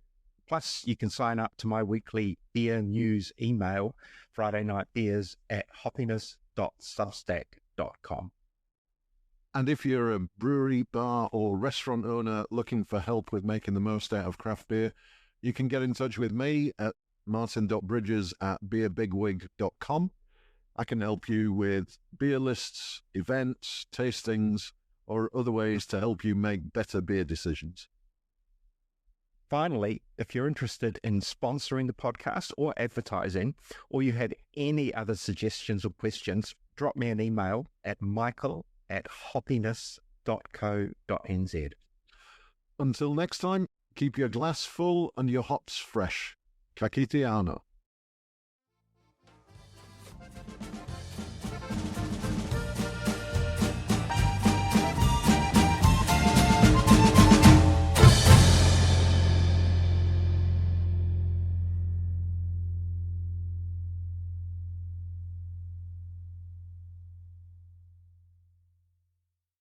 Plus, you can sign up to my weekly beer news email, Friday Night Beers, at hoppiness.substack.com. And if you're a brewery, bar, or restaurant owner looking for help with making the most out of craft beer, you can get in touch with me at martin.bridges@beerbigwig.com. I can help you with beer lists, events, tastings, or other ways to help you make better beer decisions. Finally, if you're interested in sponsoring the podcast or advertising, or you had any other suggestions or questions, drop me an email at michael@hoppiness.co.nz. Until next time, keep your glass full and your hops fresh. Ka kite anō.